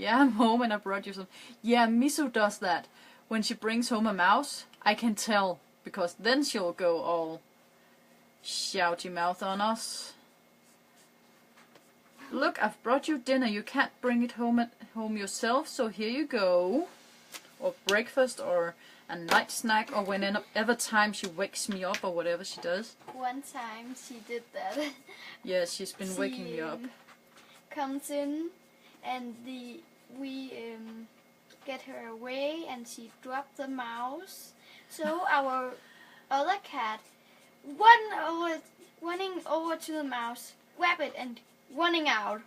I'm home and I brought you some. Yeah, Miso does that. When she brings home a mouse, I can tell, because then she'll go all shouty mouth on us. Look, I've brought you dinner. You can't bring it home yourself, so here you go. Or breakfast, or a night snack, or whenever time she wakes me up, or whatever she does. One time she did that. Yeah, she's been waking me up. Comes in, and we get her away, and she dropped the mouse. So our other cat running over to the mouse, grab it, and running out.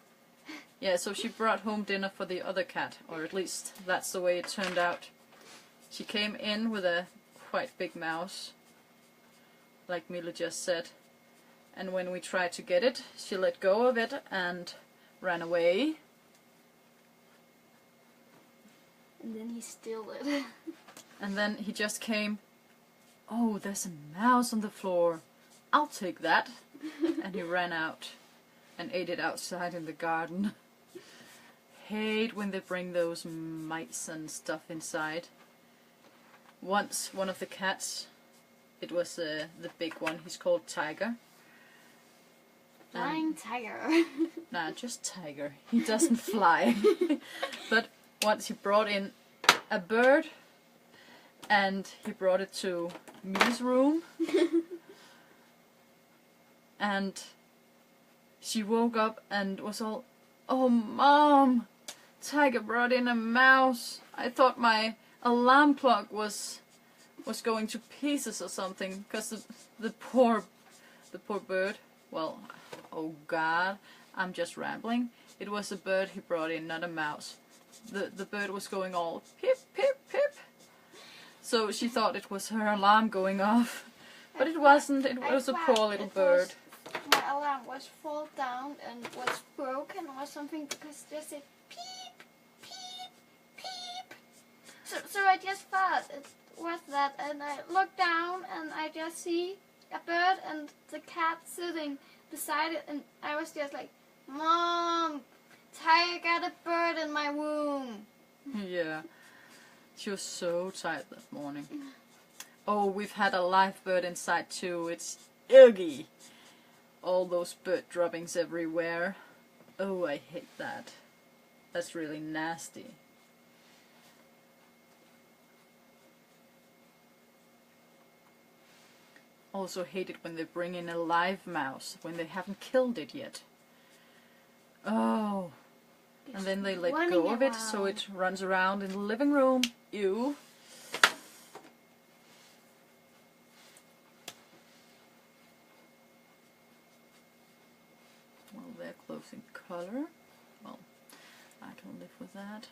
Yeah, so she brought home dinner for the other cat, or at least that's the way it turned out. She came in with a quite big mouse, like Mila just said. And when we tried to get it, she let go of it and ran away. And then he stole it. And then he just came, "Oh, there's a mouse on the floor. I'll take that." And he ran out and ate it outside in the garden. Hate when they bring those mice and stuff inside. Once, one of the cats, it was the big one, he's called Tiger. Flying tiger. Nah, just Tiger. He doesn't fly. But once he brought in a bird, and he brought it to Mila's room. And she woke up and was all, "Oh, Mom, Tiger brought in a mouse. I thought my alarm clock was going to pieces or something, because the poor bird." Well, oh God, I'm just rambling. It was a bird he brought in, not a mouse. The bird was going all pip pip pip. So she thought it was her alarm going off, but it wasn't. It was a poor little bird. My alarm was fall down and was broken or something, because it just said peep, peep, peep. So I just thought it was that, and I looked down and I just see a bird and the cat sitting beside it, and I was just like, "Mom, Tiger got a bird in my womb." Yeah, she was so tired that morning. Oh, we've had a live bird inside too. It's ugly. All those bird droppings everywhere. Oh, I hate that. That's really nasty. Also hate it when they bring in a live mouse, when they haven't killed it yet. Oh. And then they let go of it, so it runs around in the living room. Ew. Well, they're close in color. Well, I don't live with that.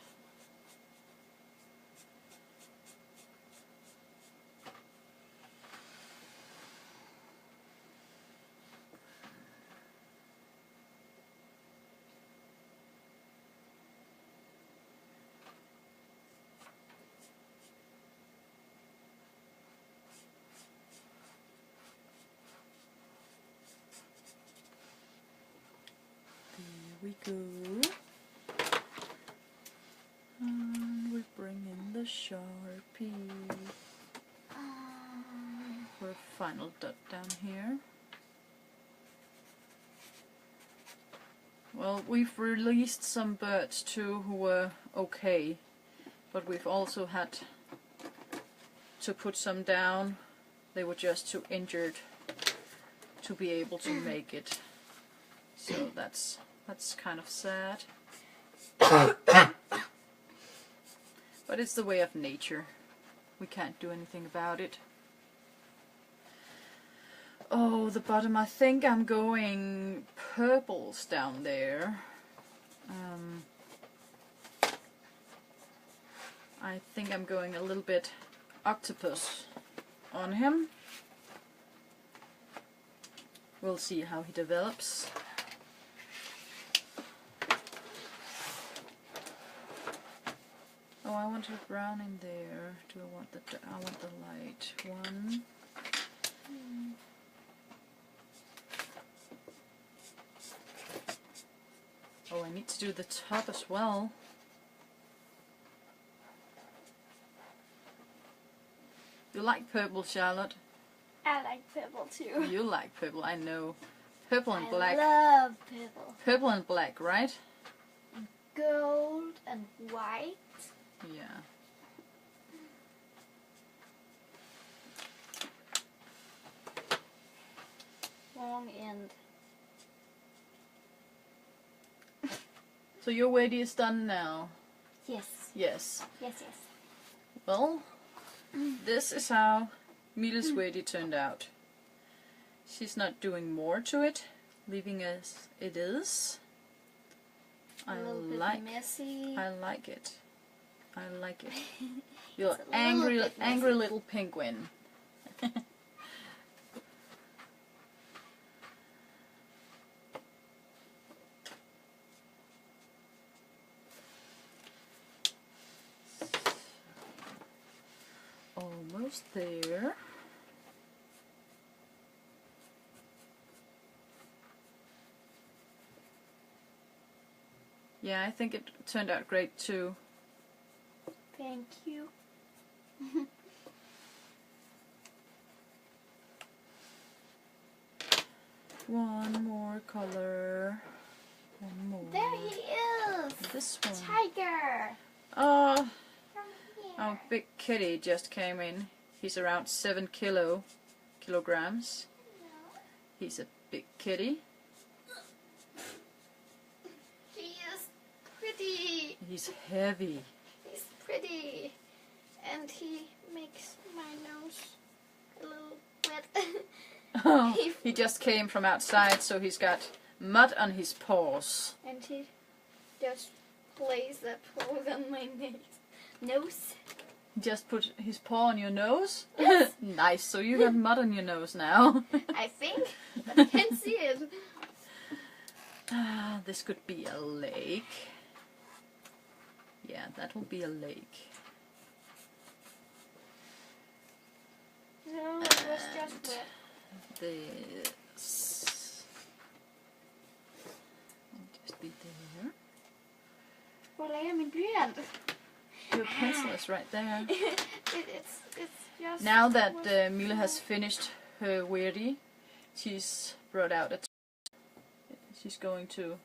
We go, and we bring in the Sharpie for a final dot down here. Well, we've released some birds too who were okay, but we've also had to put some down. They were just too injured to be able to make it, so that's kind of sad. But it's the way of nature. We can't do anything about it. Oh, the bottom. I think I'm going purples down there. I think I'm going a little bit octopus on him. We'll see how he develops. Oh, I want a brown in there. Do I want the? I want the light one. Oh, I need to do the top as well. You like purple, Charlotte? I like purple too. You like purple, I know. Purple and black. I love purple. Purple and black, right? Gold and white. Yeah. Long end. So your Weirdie is done now? Yes. Yes. Yes, yes. Well, this is how Mila's Weirdie turned out. She's not doing more to it, leaving as it is. A little bit messy. I like it. I like it. You're It's a little bit messy. angry little penguin. Almost there. Yeah, I think it turned out great too. Thank you. One more color. One more. There he is! This one. Tiger! Oh, From here. our big kitty just came in. He's around 7 kilograms. No. He's a big kitty. He is pretty. He's heavy. He's pretty. And he makes my nose a little wet. Oh, he just came from outside, so he's got mud on his paws. And he just plays that paws on my nose. Just put his paw on your nose? Yes. Nice, so you got mud on your nose now. I think, but I can't see it. Ah, this could be a lake. Yeah, that will be a lake. No, it was just wet. This will just be there. Hvor lægger min blyant? Your pencil is right there. It's just... Now that Mila has finished her Weirdie, she's brought out a she's going to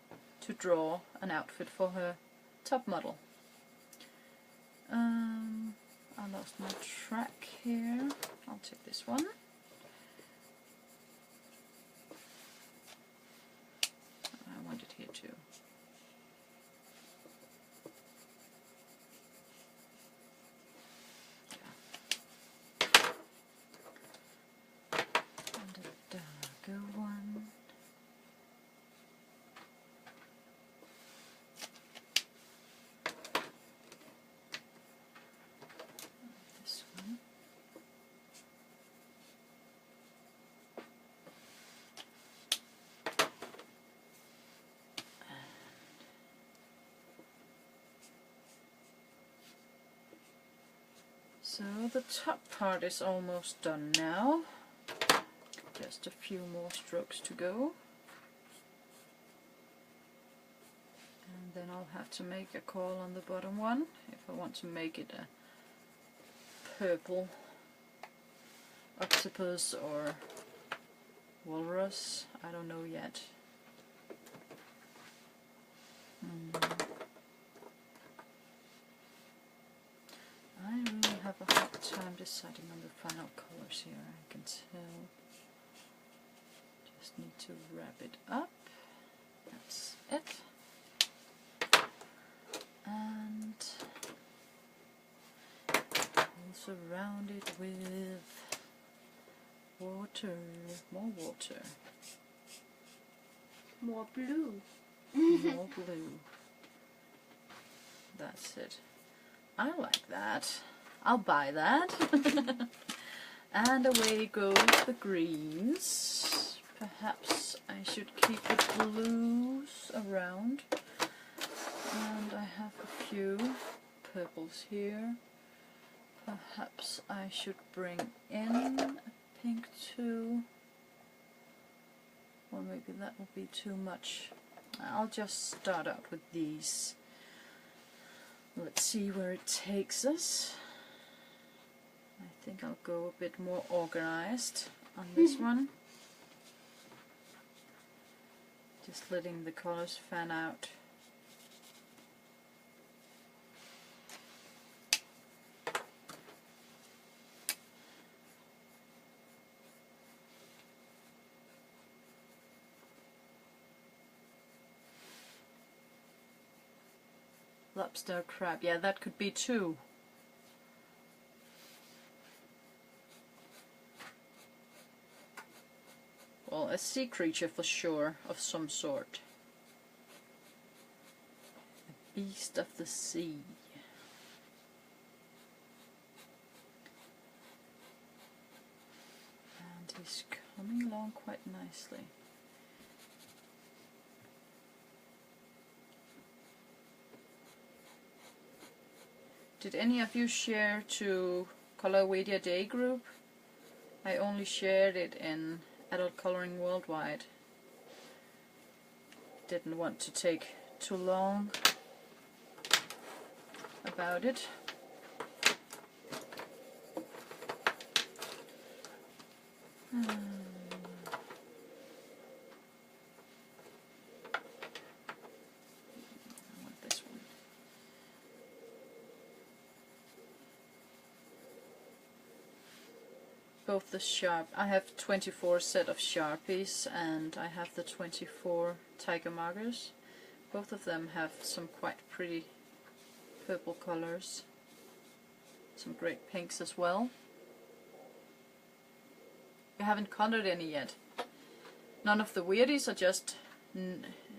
draw an outfit for her top model. I lost my track here. I'll take this one. I want it here too. And a darker one. This one. So the top part is almost done now. Just a few more strokes to go. And then I'll have to make a call on the bottom one if I want to make it a purple octopus or walrus. I don't know yet. I really have a hard time deciding on the final colors here, I can tell. Just need to wrap it up. That's it. And also round it with water, more water. More blue. More blue. That's it. I like that. I'll buy that. And away goes the greens. Perhaps I should keep the blues around. And I have a few purples here. Perhaps I should bring in a pink too. Or maybe that will be too much. I'll just start out with these. Let's see where it takes us. I think I'll go a bit more organized on this one. Just letting the colors fan out. Lobster crab, yeah, that could be two. Well, a sea creature for sure, of some sort. A beast of the sea. He's coming along quite nicely. Did any of you share to Color Weirdie Day group? I only shared it in Adult Coloring Worldwide. Didn't want to take too long about it. I want this one. Both the sharp, I have 24 set of Sharpies and I have the 24 Tiger markers. Both of them have some quite pretty purple colors. Some great pinks as well. You haven't colored any yet. None of the Weirdies are just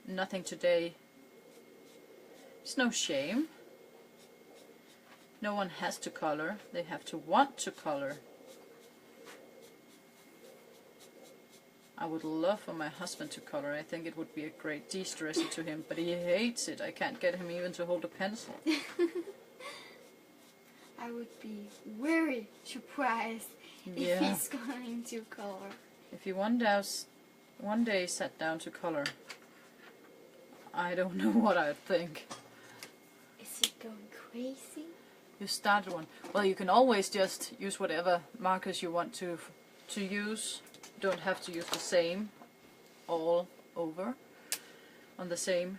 nothing today. It's no shame. No one has to color. They have to want to color. I would love for my husband to color. I think it would be a great de-stressor to him, but he hates it. I can't get him even to hold a pencil. I would be very surprised if he's going to color. If he one day sat down to color, I don't know what I'd think. Is he going crazy? You started one. Well, you can always just use whatever markers you want to use. You don't have to use the same all over on the same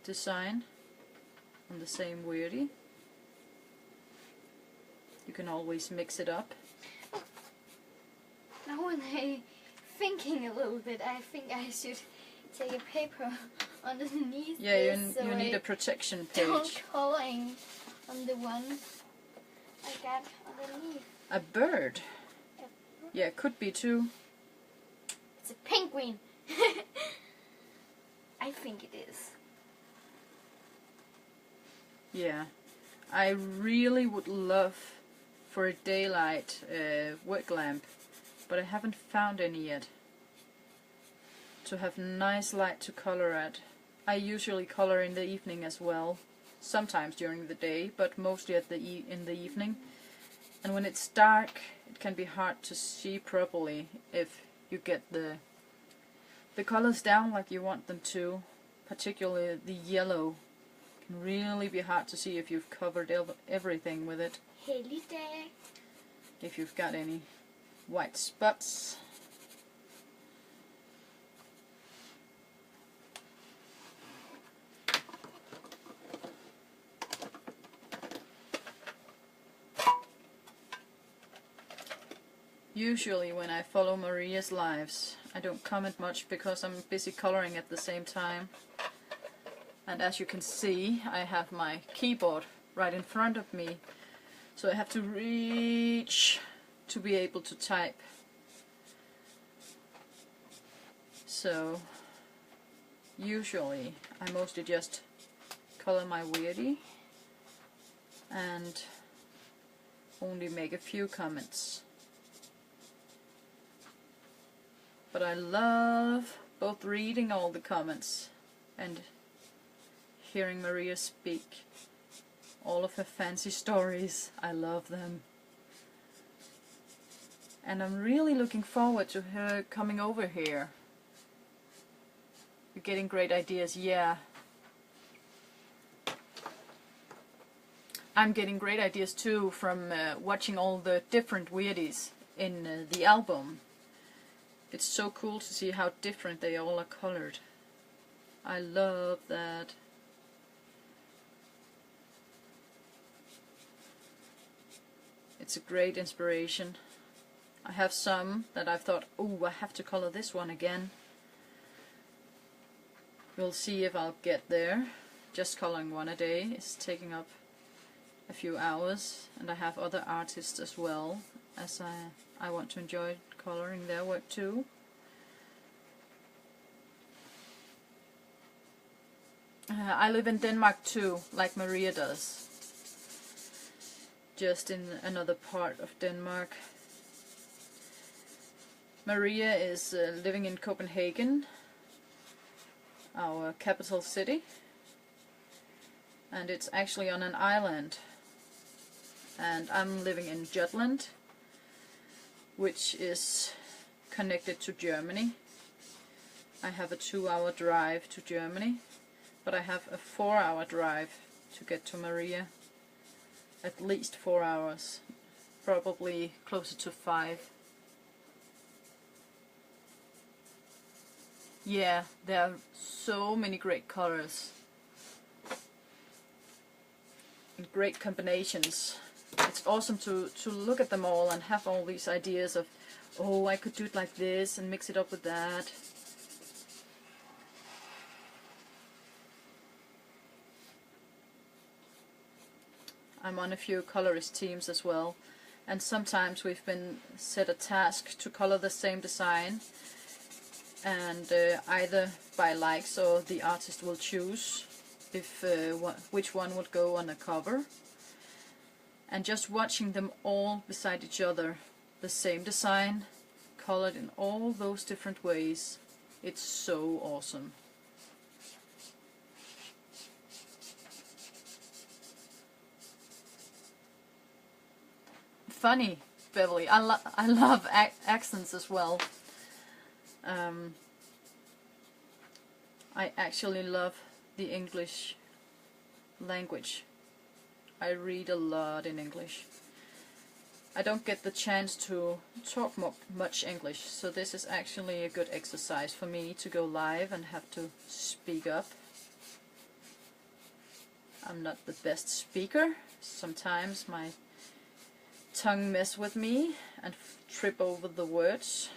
design, on the same Weirdie. You can always mix it up. Now when I'm thinking a little bit, I think I should take a paper underneath. Yeah, this you need a protection page. Don't coloring on the one I got underneath. A bird? Yeah, it could be too. It's a penguin. I think it is. Yeah, I really would love for a daylight work lamp, but I haven't found any yet. To have nice light to color at. I usually color in the evening as well, sometimes during the day, but mostly at in the evening. And when it's dark, it can be hard to see properly if you get the colors down like you want them to. Particularly the yellow can really be hard to see if you've covered everything with it. Holiday. If you've got any white spots. Usually when I follow Maria's lives, I don't comment much because I'm busy coloring at the same time. And as you can see, I have my keyboard right in front of me, so I have to reach to be able to type. So usually I mostly just color my Weirdie and only make a few comments. But I love both reading all the comments and hearing Maria speak. All of her fancy stories, I love them. And I'm really looking forward to her coming over here. You're getting great ideas, yeah. I'm getting great ideas too from watching all the different Weirdies in the album. It's so cool to see how different they all are colored. I love that. It's a great inspiration. I have some that I've thought, oh, I have to color this one again. We'll see if I'll get there. Just coloring one a day is taking up a few hours, and I have other artists as well, as I want to enjoy coloring their work too. I live in Denmark too, like Maria does. Just in another part of Denmark. Maria is living in Copenhagen, our capital city, and it's actually on an island. And I'm living in Jutland, which is connected to Germany. I have a 2-hour drive to Germany, but I have a 4-hour drive to get to Maria. At least 4 hours, probably closer to 5. Yeah, there are so many great colors and great combinations. It's awesome to look at them all and have all these ideas of, oh, I could do it like this and mix it up with that. I'm on a few colorist teams as well, and sometimes we've been set a task to color the same design, and either by likes or the artist will choose if which one would go on a cover. And just watching them all beside each other, the same design, colored in all those different ways, it's so awesome. Funny, Beverly, I love accents as well. I actually love the English language. I read a lot in English. I don't get the chance to talk much English, so this is actually a good exercise for me to go live and have to speak up. I'm not the best speaker. Sometimes my tongue mess with me and trip over the words.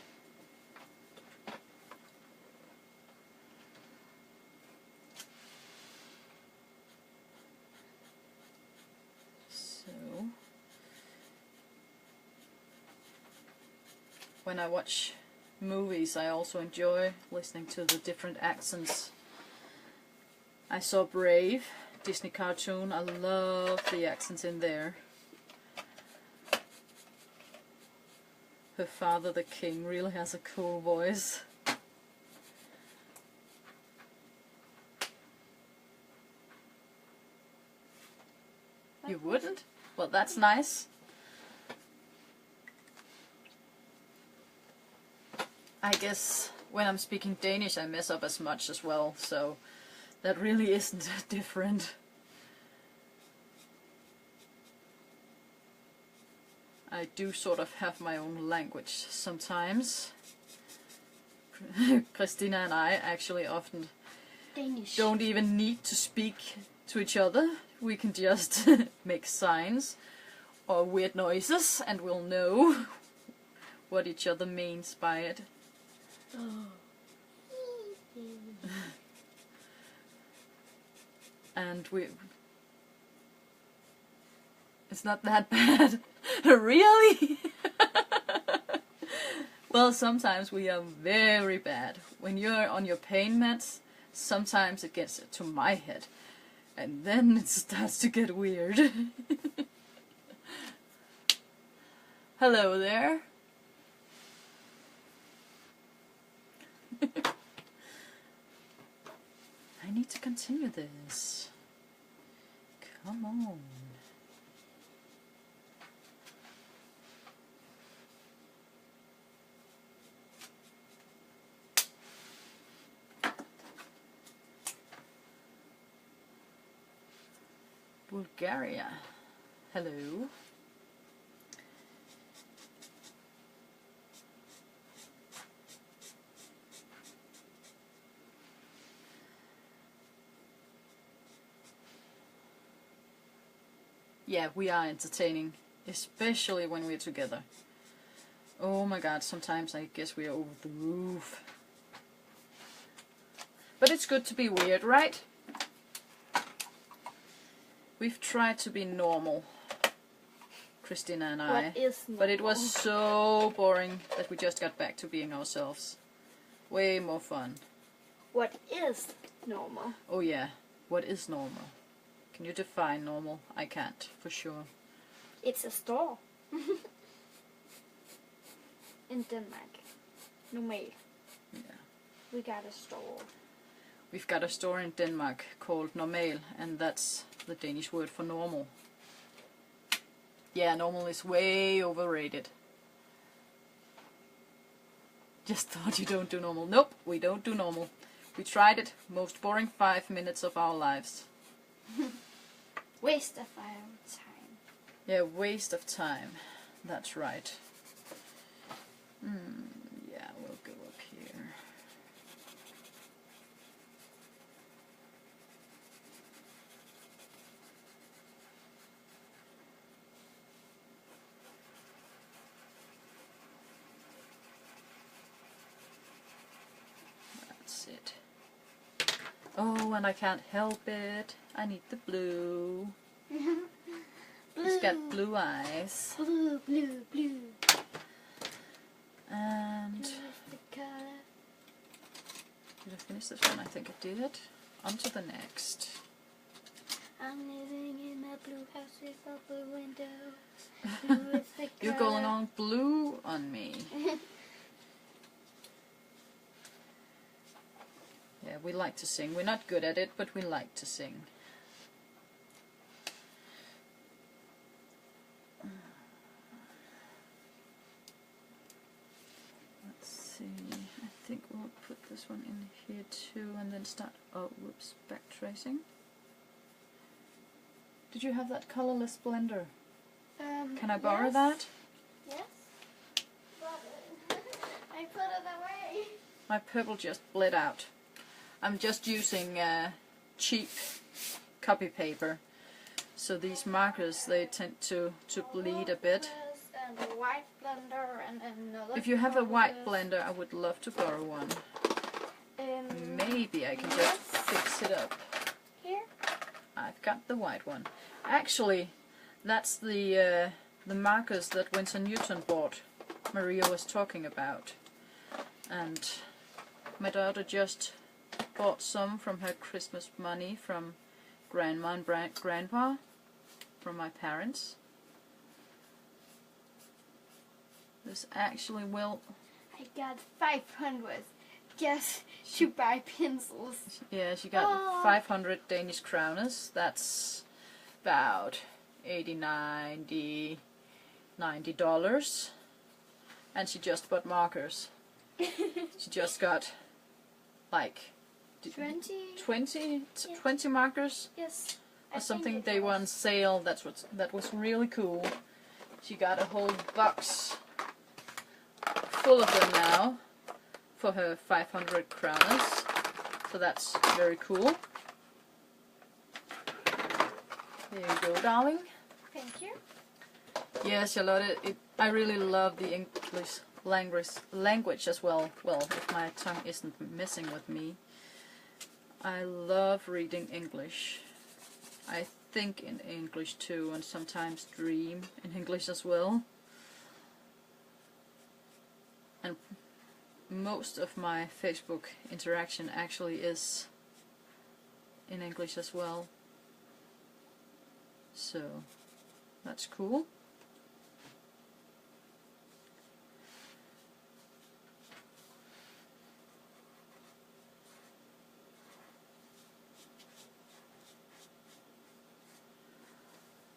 When I watch movies, I also enjoy listening to the different accents. I saw Brave, Disney cartoon. I love the accents in there. Her father, the king, really has a cool voice. You wouldn't? Well, that's nice. I guess when I'm speaking Danish I mess up as much as well, so that really isn't different. I do sort of have my own language sometimes. Christina and I actually often Danish. Don't even need to speak to each other. We can just make signs or weird noises and we'll know what each other means by it. And it's not that bad. Really? Well, sometimes we are very bad. When you're on your pain meds, sometimes it gets to my head. And then it starts to get weird. Hello there. I need to continue this. Come on. Bulgaria. Hello. Yeah, we are entertaining, especially when we're together. Oh my god, sometimes I guess we are over the roof. But it's good to be weird, right? We've tried to be normal, Christina and I. What is normal? But it was so boring that we just got back to being ourselves. Way more fun. What is normal? Oh yeah, what is normal? Can you define normal? I can't, for sure. It's a store. In Denmark. Normal. Yeah. We got a store. We've got a store in Denmark called Normal, and that's the Danish word for normal. Yeah, normal is way overrated. Just thought you don't do normal. Nope, we don't do normal. We tried it. Most boring 5 minutes of our lives. Waste of our time. Yeah, waste of time. That's right. Yeah, we'll go up here. That's it. Oh, and I can't help it. I need the blue. He's got blue eyes. Blue, blue, blue. And Blue is the color. did I finish this one? I think I did. On to the next. I'm living in a blue house with all blue windows. Blue is the You're color. going on blue on me. Yeah, we like to sing. We're not good at it, but we like to sing. Let's see. I think we'll put this one in here too, and then start. Oh, whoops! Back tracing. Did you have that colorless blender? Can I borrow yes. that? Yes. But I put it away. My purple just bled out. I'm just using cheap copy paper, so these markers, they tend to bleed a bit. And a white blender and another. If you have a white colorless. blender, I would love to borrow one. Um, Maybe I can just fix it up. Here. I've got the white one. Actually, that's the markers that Winston Newton bought. Maria was talking about, and my daughter just bought some from her Christmas money from Grandma and Grandpa, from my parents. This actually will... I got 500 just to buy pencils. Yeah, she got 500 Danish kroners. That's about $80, $90. And she just bought markers. She just got like 20 markers Yes. or something. They were on sale. That was really cool. She got a whole box full of them now for her 500 kroners. So that's very cool. There you go, darling. Thank you. Yeah, Charlotte, I really love the English language as well. Well, if my tongue isn't messing with me. I love reading English. I think in English too, and sometimes dream in English as well. And most of my Facebook interaction actually is in English as well. So, that's cool.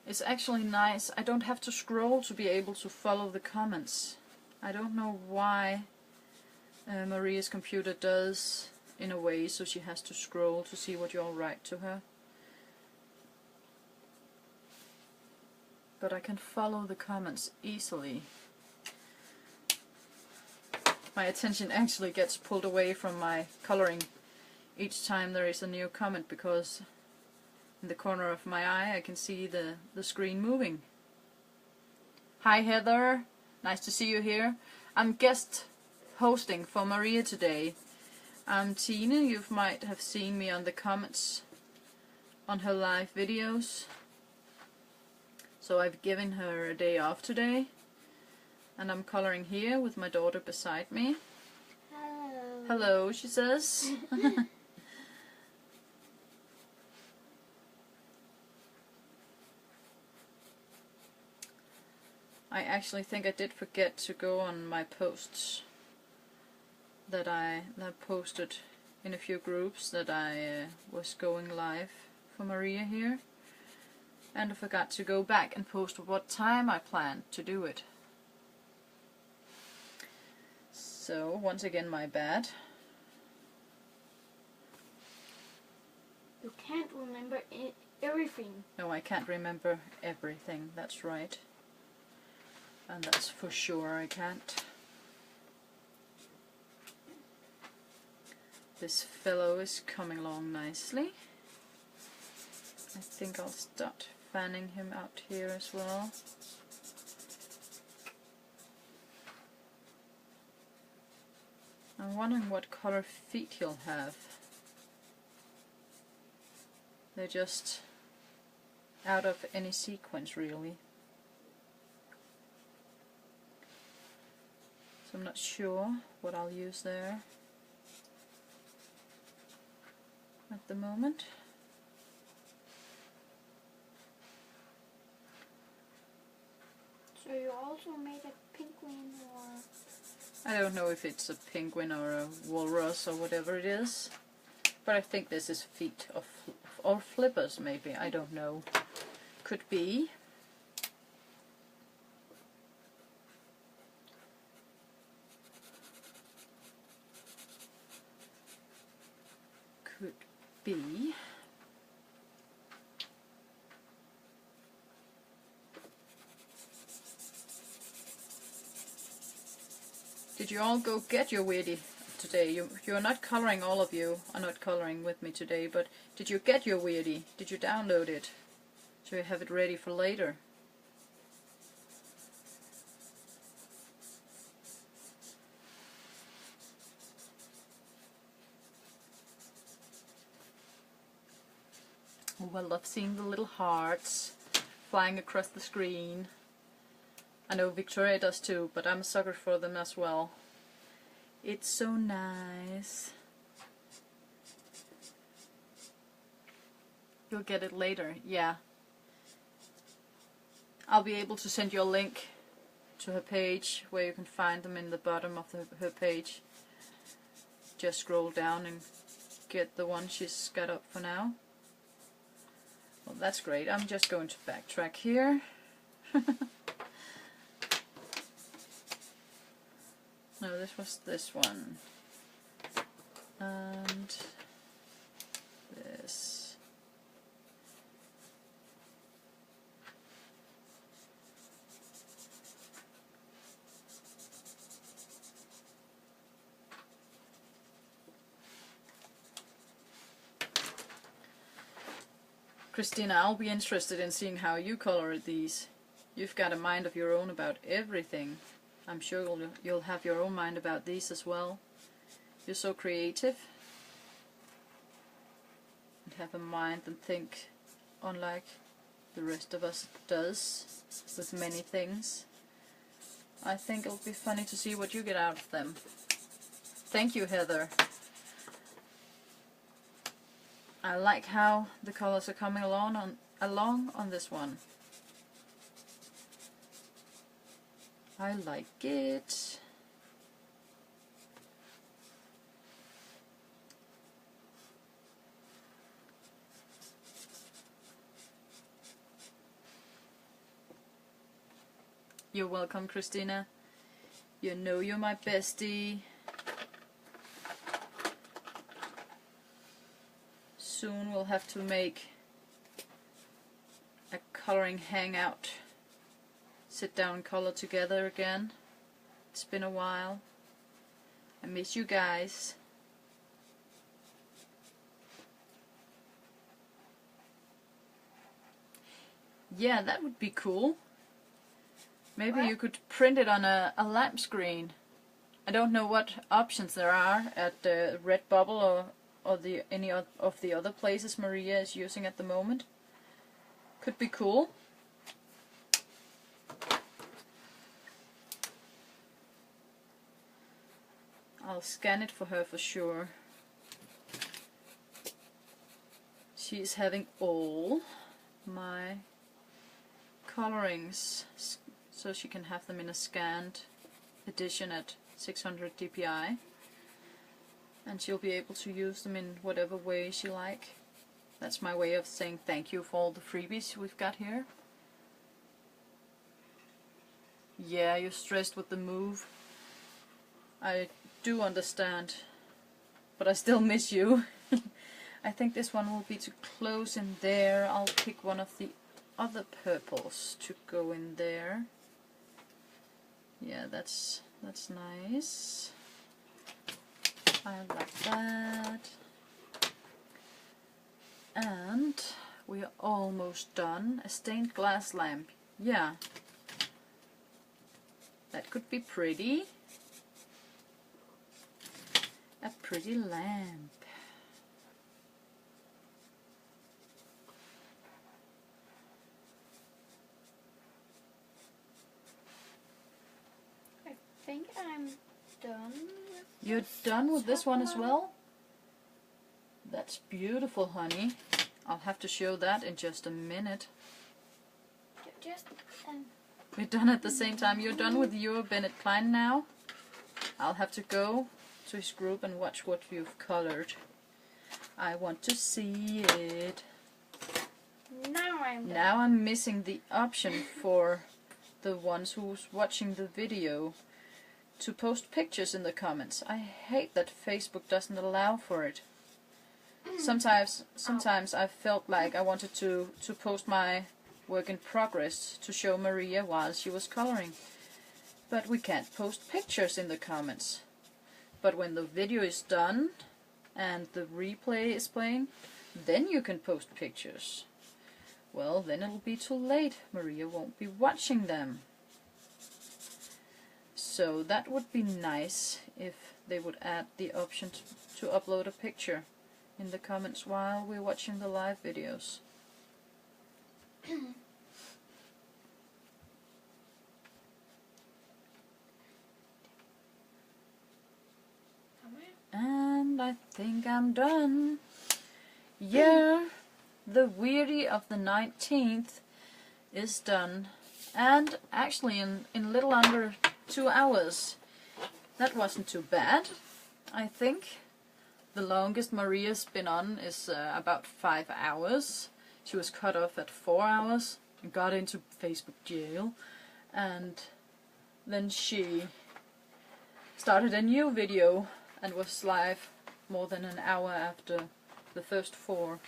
It's actually nice. I don't have to scroll to be able to follow the comments. I don't know why Maria's computer does in a way, so she has to scroll to see what you all write to her. But I can follow the comments easily. My attention actually gets pulled away from my coloring each time there is a new comment, because in the corner of my eye I can see the screen moving. Hi Heather, nice to see you here. I'm guest hosting for Maria today. I'm Tine. You might have seen me on the comments on her live videos. So I've given her a day off today, and I'm coloring here with my daughter beside me. Hello. Hello, she says. I actually think I did forget to go on my posts that I posted in a few groups that I was going live for Maria here, and I forgot to go back and post what time I planned to do it. So once again, my bad. You can't remember everything. No, I can't remember everything, that's right. And that's for sure I can't. This fellow is coming along nicely. I think I'll start fanning him out here as well. I'm wondering what color feet he'll have. They're just out of any sequence really. So I'm not sure what I'll use there at the moment. So you also made a penguin, or? I don't know if it's a penguin or a walrus or whatever it is, but I think this is feet of or flippers maybe, I don't know. Could be. Could be. Did you all go get your Weirdie today? You're not coloring, all of you are not coloring with me today, but did you get your Weirdie? Did you download it? So you have it ready for later? Oh, I love seeing the little hearts flying across the screen. I know Victoria does too, but I'm a sucker for them as well. It's so nice. You'll get it later, yeah. I'll be able to send you a link to her page where you can find them in the bottom of her page. Just scroll down and get the one she's got up for now. Well, that's great. I'm just going to backtrack here. No, this was this one. And this. Christina, I'll be interested in seeing how you color these. You've got a mind of your own about everything. I'm sure you'll have your own mind about these as well. You're so creative. And have a mind and think unlike the rest of us does with many things. I think it'll be funny to see what you get out of them. Thank you, Heather. I like how the colors are coming along on this one. I like it. You're welcome, Christina. You know you're my bestie. Soon we'll have to make a coloring hangout. Sit down and color together again. It's been a while. I miss you guys. Yeah, that would be cool. Maybe you could print it on a lamp screen. I don't know what options there are at Redbubble or any of the other places Maria is using at the moment. Could be cool. I'll scan it for her for sure. She's having all my colorings, so she can have them in a scanned edition at 600 dpi. and she'll be able to use them in whatever way she like. That's my way of saying thank you for all the freebies we've got here. Yeah, you're stressed with the move. I do understand, but I still miss you. I think this one will be too close in there. I'll pick one of the other purples to go in there. Yeah, that's nice. I like that. And we are almost done. A stained glass lamp. Yeah. That could be pretty. A pretty lamp. I think I'm done with You're this done with this one as top well? That's beautiful, honey. I'll have to show that in just a minute. Just We're done at the same time. You're done with your Bennett Klein now. I'll have to go to his group and watch what you've colored. I want to see it. now I'm done. Now I'm missing the option for the ones who's watching the video to post pictures in the comments. I hate that Facebook doesn't allow for it. Sometimes I felt like I wanted to post my work in progress to show Maria while she was coloring. But we can't post pictures in the comments. But when the video is done and the replay is playing, then you can post pictures. Well, then it'll be too late. Maria won't be watching them. So that would be nice if they would add the option to upload a picture in the comments while we're watching the live videos. And I think I'm done. Yeah, the Weirdie of the 19th is done. And actually in little under 2 hours. That wasn't too bad, I think. The longest Maria's been on is about 5 hours. She was cut off at 4 hours and got into Facebook jail. And then she started a new video and was live more than an hour after the first 4.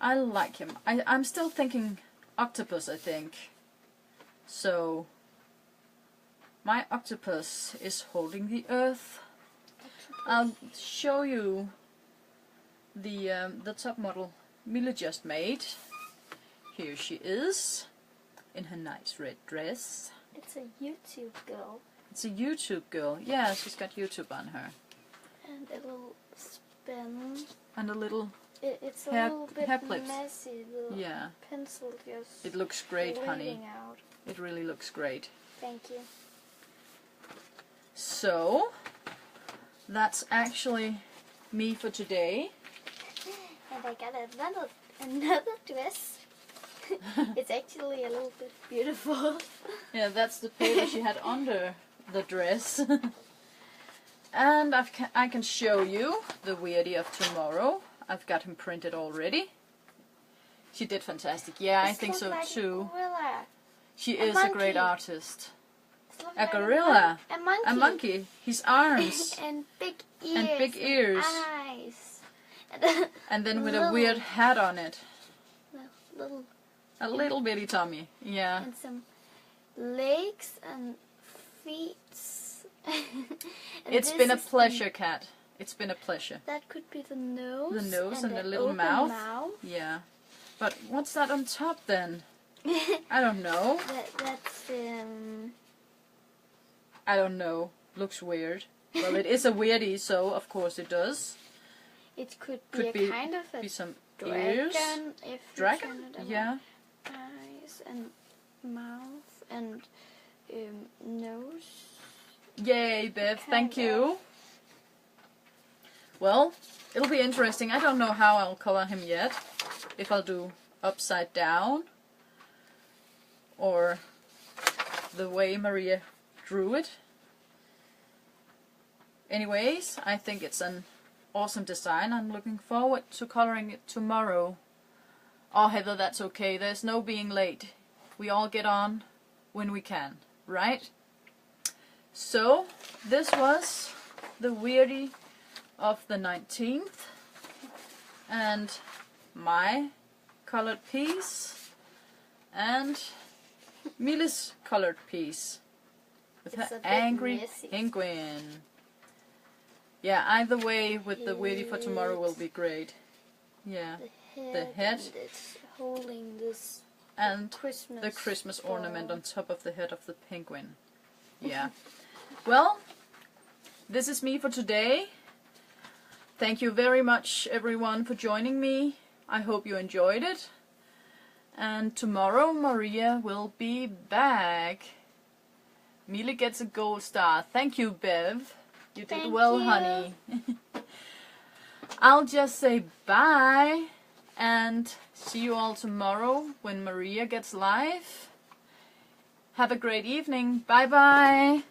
I like him. I'm still thinking octopus, I think. So my octopus is holding the earth. I'll show you the top model Mille just made. Here she is in her nice red dress. It's a YouTube girl. It's a YouTube girl. Yeah, she's got YouTube on her. And a little spin. And a little It's a hair, little bit hair clips. messy. The Yeah. pencil just It looks great, honey. bleeding out. It really looks great. Thank you. So, that's actually me for today. And I got another dress. It's actually a little bit beautiful. Yeah, that's the paper she had under the dress. And I can show you the Weirdie of tomorrow. I've got him printed already. She did fantastic. Yeah, I think so like too. A gorilla. She A is a great monkey. artist. It looks A like gorilla. A monkey. A monkey. His arms. And big ears. And big ears. Eyes. And then with a little- weird hat on it. Little. A little bitty tummy. Yeah. And some legs and feet. And It's this been a is pleasure, Cat. It's been a pleasure. That could be the nose. The nose and the the little open mouth. mouth. Yeah. But what's that on top then? I don't know. That's I don't know. Looks weird. Well, it is a Weirdie, so of course it does. It could be Could a be, kind of a be some dragon ears. if you Dragon? turn it around. Yeah. Eyes and mouth and nose. Yay, Bev. Thank Kind you. Well, it'll be interesting. I don't know how I'll color him yet. If I'll do upside down or the way Maria drew it. anyways, I think it's an awesome design. I'm looking forward to coloring it tomorrow. Oh, Heather, that's okay. There's no being late. We all get on when we can, right? So, this was the Weirdie of the 19th. And my colored piece. And Mile's colored piece. With her angry penguin. Yeah, either way with the Weirdie for tomorrow will be great. Yeah. The head. And it's holding this And Christmas the Christmas ball. ornament on top of the head of the penguin. Yeah. Well, this is me for today. Thank you very much everyone for joining me. I hope you enjoyed it. And tomorrow Maria will be back. Mile gets a gold star. Thank you, Bev. You did Thank well, you. honey. I'll just say bye. And see you all tomorrow when Maria gets live. Have a great evening. Bye bye.